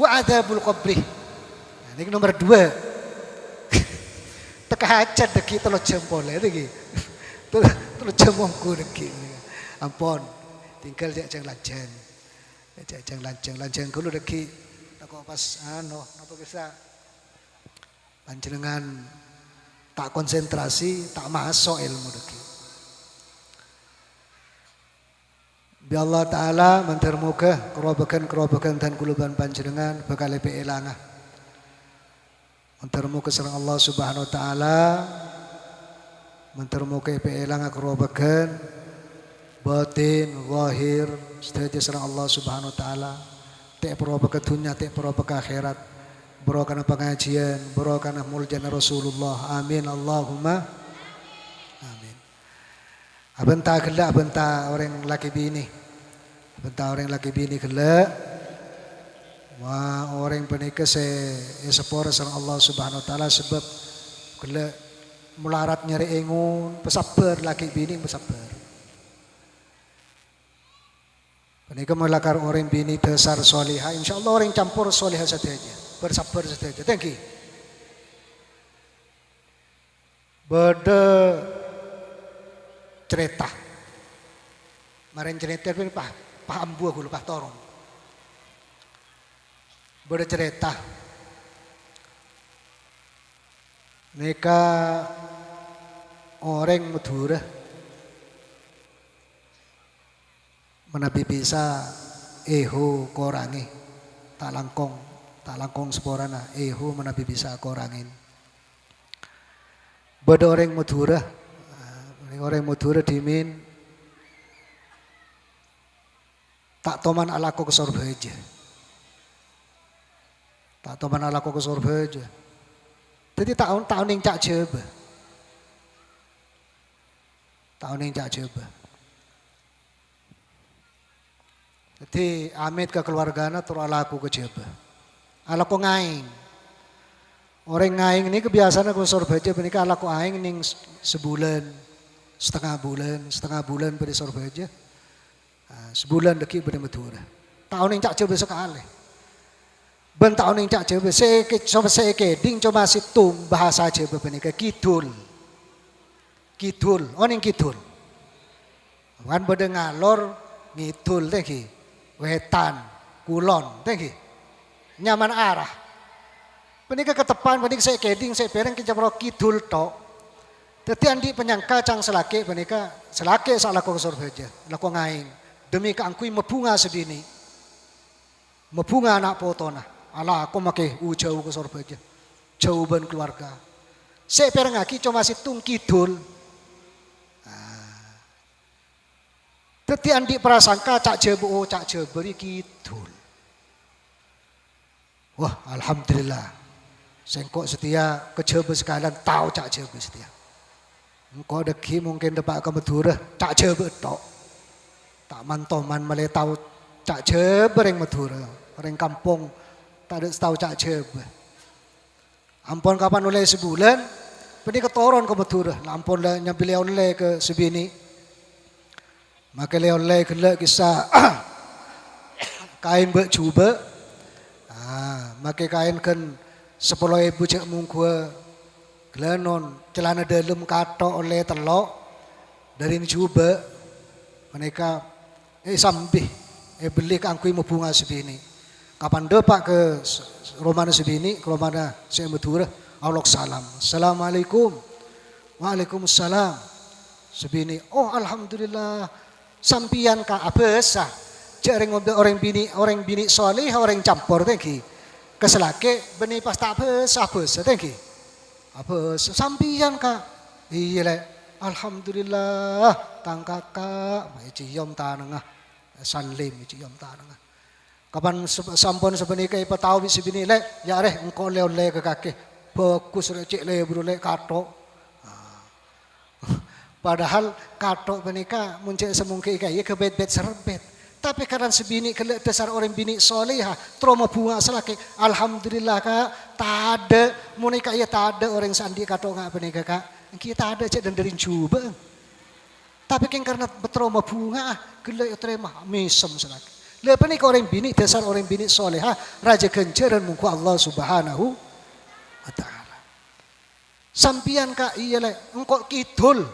wa adzabul qabri. Nah, ini nomor 2. Teka hajat deki 3 jam pole iki. 3 jam monggo deki. Ampun, tinggal jang lanjang. Jang lanjang kulo deki. Kok pas napa bisa panjenengan tak konsentrasi, tak masuk ilmu deki. Bi Allah Ta'ala mentermuka kerobakan dan kuluban panjenengan bakal lebih elangah. Mentermuka serang Allah Subhanahu Wa Ta'ala mentermuka lebih elangah kerobakan batin, zahir, setelah serang Allah Subhanahu Wa Ta'ala. Tak kerobakan dunia, tak kerobakan akhirat. Berokana pengajian, berokana muljana Rasulullah. Amin Allahumma. Amin. Abenta gelak, abenta orang laki bini. Abenta orang laki bini gelak. Wah orang penikah sepora sama Allah Subhanahu Wa Taala sebab gelek melarat nyari engun, pesabar laki bini pesabar. Menika melakar orang bini dasar solihah, insyaallah orang campur solihah saja, bersabar saja. Thank you. Beda cerita. Maren cerita pun paham buah gulu pah torong. Beda cerita. Mereka orang Madura menabi bisa eho korangi tak langkong sporana eho menabi bisa korangin. Beda orang Madura dimin tak toman alako ke sorbeja. Tak toman alako ke sorbeja. Jadi tahun yang cak coba. Tahun yang cak coba. Jadi amit ke keluargana terus alaku ke coba. Alaku ngaing. Orang ngaing ini kebiasaan aku sorbeja menika alaku aing ning setengah bulan pada sorbeja. Sebulan deki pada Madura. Tahun yang cak coba sekali. Tahun yang cak coba sekeding cuma situng bahasa coba menika kidul. Oning kidul. Wan bade ngalor ngidul teh ki. Wetan, kulon teh ki. Nyaman arah. Menika ketepan menika sekeding sepereng kicapro kidul tok. Dadi andi penyangka cang selake menika selake salako sorbeja. Laku ngaing demi keangkui mebunga sebini. Mebunga anak potona. Ala aku make jauh ke sorbeja. Jauh ban keluarga. Sepereng aki cuma situng kidul. Dadi andi prasangka cak jeberi kidul. Wah, alhamdulillah. Sengkok setia kejebe sekalian tahu cak jebe setia. Engkau deki mungkin depak ke Madura cak jebe tok. Tak mantoman male tahu cak jebe ring Madura, ring kampung tak ada tahu cak jebe. Ampun kapan oleh sebulan, pedi ketoron ke Madura. Ampun lah nyambil oleh ke sebini. Maka oleh kelak kisah kain bercuba. Maka kain kan 10.000 cek mungkua gelanon celana dalam kato oleh telok dari cuba mereka sambih beli kangkui bunga sebini kapan depak ke romana sebini ke romana saya Madura Allah salam assalamualaikum waalaikumsalam sebini oh alhamdulillah sampian ka abesa jarang orang bini soleh orang campur tengki keselake beni pas tak besa tengki apa sampian ka iya le alhamdulillah tang kakak cium tanengah salim cium tanengah kapan sampun sebenika ipa tahu bisibini le ya reh engkau le ke kaki bagus recek le bro le katok padahal katok benika muncul semungkin kayak ke bet serbet tapi karena sebini kelak dasar orang bini solehah trauma bunga selaki alhamdulillah kak tak ada monika ya tak ada orang sandi katok nggak benika kak kita ada cek dan dari coba tapi kan karena trauma bunga kelak ya terima mesem selaki lepas ni orang bini dasar orang bini solehah raja kencaran muka Allah subhanahu wa ta'ala sampian kak iya le engkau kidul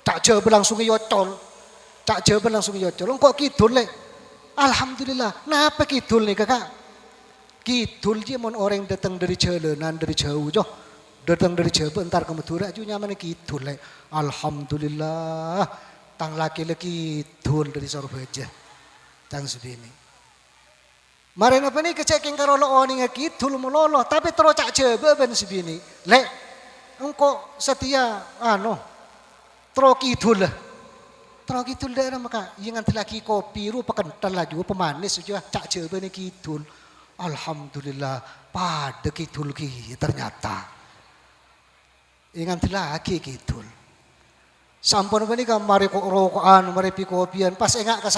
tak jauh berlangsung yocol tak jawab langsung yocol. Kok kidul le? Alhamdulillah. Napa kidul nih kakak? Kidul dia mon orang datang dari jalanan dari jauh joh. Datang dari jauh entar ke Madura juga nyaman kidul le. Alhamdulillah. Tang laki-laki kidul dari Surabaya. Tang sebini. Mari apa nih keceking karo lo oni kidul melolo tapi terus cak jawab ben sebini. Le, engkau setia terus kidul lah. Terus kidul daerah maka yang nanti lagi kopi rupa kental lagi pemanis juga cak coba nih kidul alhamdulillah pada kidul ki ternyata yang nanti lagi kidul sampun apa nih mari rokokan mari kopian pas engak ke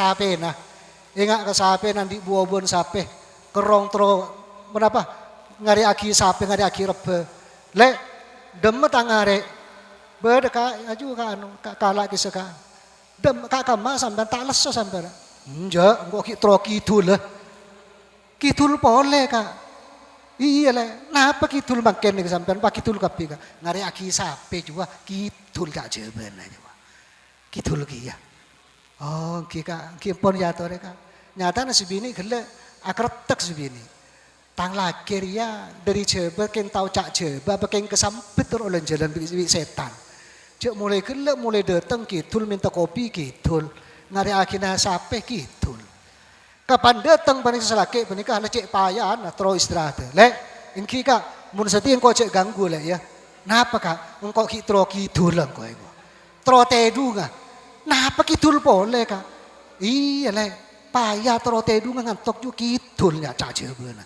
sape nanti buah-buahan sape kerong terus berapa ngari aki sape ngari aki rebe le dem tangare beda ka aju ka anu ka kala ki seka dem ka kama sampean tak leso sampean nja engko ki tro kidul pole ka iya le napa kidul mangken iki sampean pak kidul kapi ka ngare aki sape juga kidul gak jeben aja kidul ki ya oh ki ka ki pon ya tore ka nyata na sibini gele akretek sibini tang lakir ya dari jeba ken tau cak jeba baking kesambet oleh jalan bi setan cek mulai gele mulai datang kidul minta kopi kidul ngare akina sape kidul kapan datang panik selake panikah lah cek payan atau istirahat le ingki ka mun seti engko cek ganggu le ya napa ka engko ki tro kidul engko engko tro tedu nga napa kidul pole ka iya le payah tro tedu ngantok ju kidul nya cak jebeuna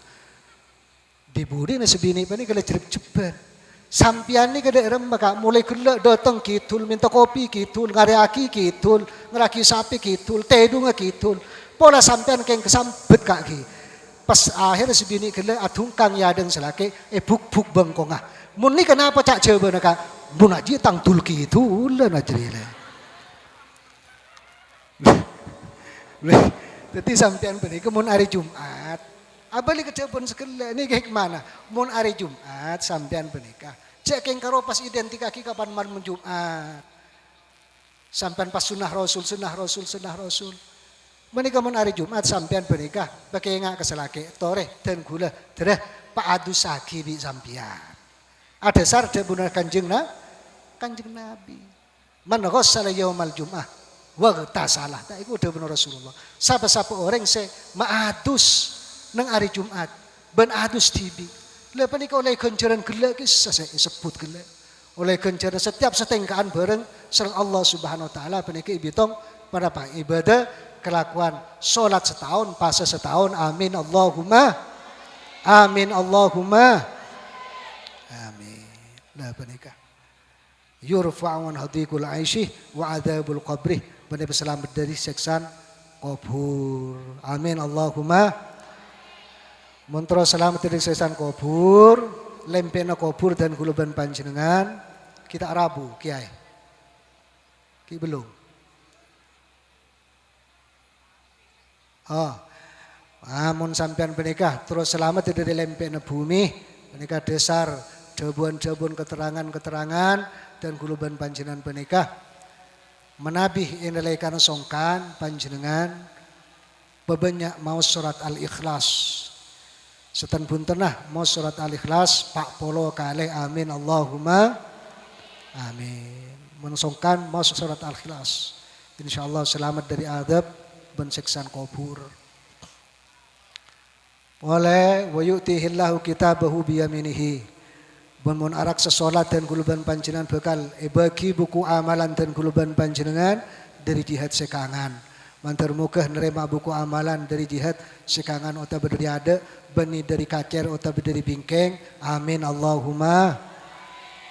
dibudi na sebini pani kala cepet sampian ni kada rem maka mulai kala datang kidul minta kopi kidul ngare aki kidul ngraki sapi kidul tedu nga kidul pola sampean keng kesambet kaki pas akhir sebini kala adung kang yadeng selake buk bengkonga mun ni kenapa cak jebeuna ka mun aji tang tul kidul na jrile jadi sampean pani kemun hari Jumat abali kecebon sekele ni kayak mana mun hari Jumat sampean penikah cek keng karo pas identikaki kapan man Jumat sampean pas sunnah rasul menikah mun hari Jumat sampean penikah pakai ngak keselake tore dan gula tereh pak adu saki bi sampean ada sar de benar kanjeng Nabi man ghassala yaumal jum'ah wa salah tak iku de benar Rasulullah sapa orang se maadus nang hari Jumat ben adus tibi le panika oleh kenceran gele ki sebut gele oleh kenceran setiap setengkaan bareng sareng Allah Subhanahu wa taala panika ibitong pada pak ibadah kelakuan salat setahun puasa setahun amin Allahumma amin lah panika yurfa'un hadikul aisyih wa adzabul qabri benar selamat dari seksan kubur amin Allahumma Montro selamat dari sesan kubur, lempena kubur dan guluban panjenengan kita Rabu kiai. Ki belum. Amun sampean menikah terus selamat dari lempena bumi, menikah dasar jabuan-jabuan keterangan dan guluban panjenengan menikah menabih inelaikan songkan panjenengan bebanyak mau surat Al-Ikhlas. Setan puntenah mau surat Al-Ikhlas Pak Polo kali amin Allahumma amin. Mensongkan mau surat Al-Ikhlas. Insyaallah selamat dari adab ben siksan kubur. Oleh wa yu'tihillahu kitabahu biyaminihi. Mun arak sesolat dan guluban panjenengan bekal bagi buku amalan dan guluban panjenengan dari jihad sekangan. Mantar mukah nerima buku amalan dari jihad sekangan otak berdiri ada beni dari kacer otak berdiri bingkeng amin Allahumma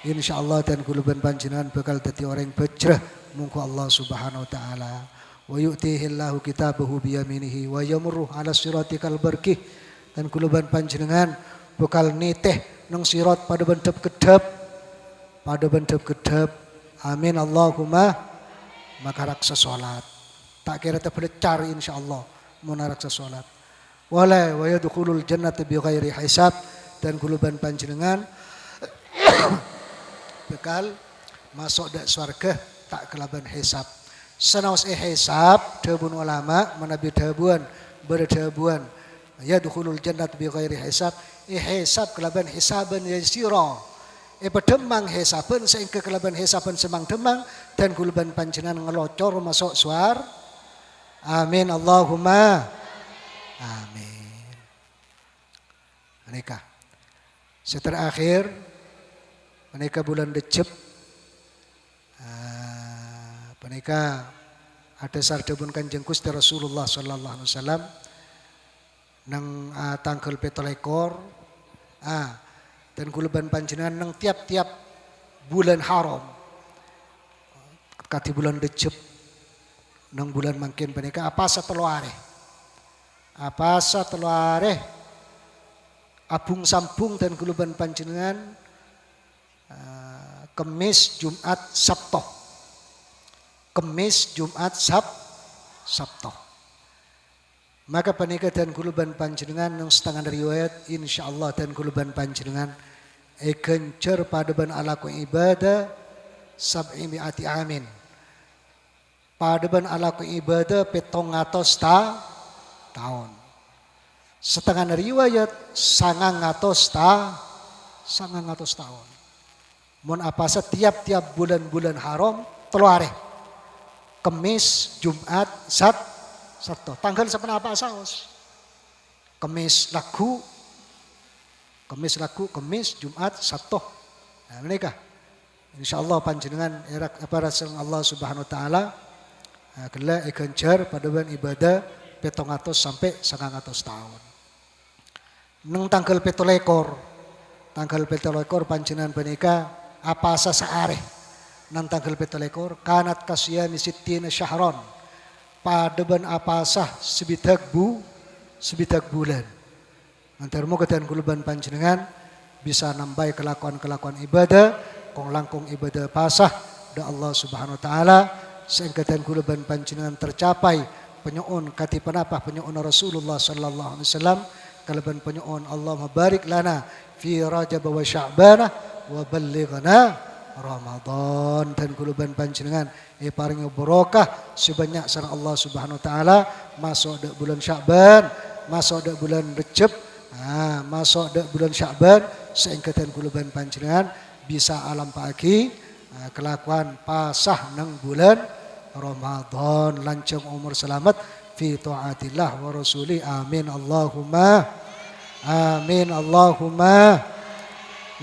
insyaallah dan guluban panjenengan bakal dadi orang bejrah mungku Allah Subhanahu wa taala wa yu'tihillahu kitabahu biyaminihi wa yamurru ala siratikal barkih dan guluban panjenengan bakal niteh nang sirat pada bentep kedep amin Allahumma maka raksa salat tak kira terpelecar insyaallah menaraksa salat wala wa yadkhulul jannata bighairi hisab dan guluban panjenengan bekal masuk dak surga tak kelaban hisab sanaos hisab debun ulama menabi dabuan berdabuan yadkhulul jannata bighairi hisab hisab kelaban hisaban yasira pedemang hisaban sehingga kelaban hisaban semang demang dan guluban panjenengan ngelocor masuk suar amin Allahumma amin. Menikah. Setelah akhir menikah bulan Recep. Menikah ada sardebun Kanjeng Gusti Rasulullah sallallahu alaihi wasallam nang tanggal 17 dan guluban panjenengan nang tiap-tiap bulan haram. Kati bulan Recep nang bulan mangkin menikah apa seteluare abung sampung dan guluban panjenengan Kemis, Jumat, Sabtu. Kemis, Jumat, Sabtu. Maka panika dan kuluban panjenengan yang setengah riwayat insyaallah dan kuluban panjenengan kencer padeban alaku ibadah sab'i mi'ati amin. Padeban alaku ibadah 700 tahun. Setengah riwayat 900 tahun. Mun apa setiap bulan-bulan haram telu hari. Kemis, Jumat, Sabtu. Tanggal sepenapa saus? Kemis laku, Kemis, Jumat, Sabtu. Nah, menikah. Insyaallah panjenengan erak apa rasul Allah Subhanahu wa taala kala ikencer pada ban ibadah 700 sampai 900 tahun. Neng tanggal 17 panjenengan menikah apa sasaare. Nang tanggal 17 kanat kasyami sittina syahron. Padeban apasah sebidak bulan. Antarmu kedan kuluban panjenengan bisa nambai kelakuan ibadah, kong langkung ibadah pasah da Allah Subhanahu wa taala sehingga kuluban panjenengan tercapai penyuun kati penapah penyuun Rasulullah sallallahu alaihi wasallam kalaban penyuun Allah mabarik lana fi Rajab wa Sya'ban wa ballighna Ramadan dan kuluban panjenengan paring barokah sebanyak sareng Allah Subhanahu wa taala masuk dak bulan Sya'ban, masuk dak bulan Rejab, masuk dak bulan Sya'ban sehingga dan kuluban panjenengan bisa alam pagi kelakuan pasah nang bulan Ramadan lancung umur selamat fi taatillah wa rasuli amin Allahumma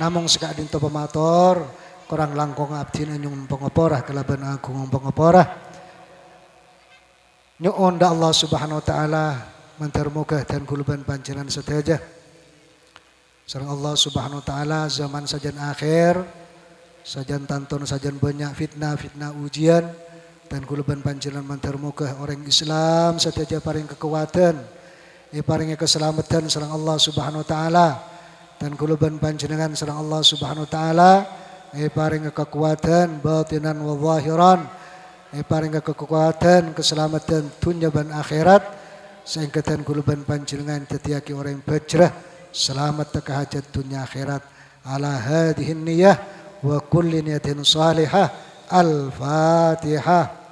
namung sekadinto pematur kurang langkung abdi nyung pengoporah kelaban agung pengoporah nyuun da Allah Subhanahu wa taala mantarmuga dan kuluban panjenengan sedaya sareng Allah Subhanahu wa taala zaman sajan akhir sajan tantun sajan banyak fitnah ujian dan kuluban panjenengan mantarmuga orang Islam sedaya paring kekuatan paring keselamatan sareng Allah Subhanahu wa taala dan kuluban panjenengan sareng Allah Subhanahu wa taala paring kekuatan batinan wa zahiran paring kekuatan keselamatan dunia dan akhirat sehingga dan kuluban panjenengan tetiaki orang bajrah selamat teka hajat dunia akhirat ala hadihin niyah wa kulli niyatin salihah al-fatihah.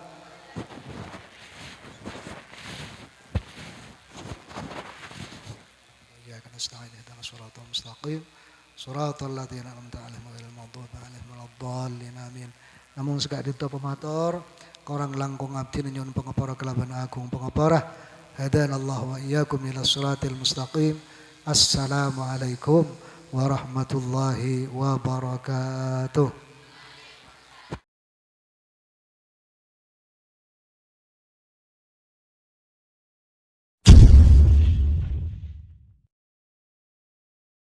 Suratal ladzina an'amta 'alaihim ghairil maghdubi 'alaihim waladdallin amin. Namun sakadito pematur korang langkung abdi nyuwun pangapura kelaban agung pangapura hadanallahu wa iyyakum ila siratal mustaqim. Assalamualaikum warahmatullahi wabarakatuh.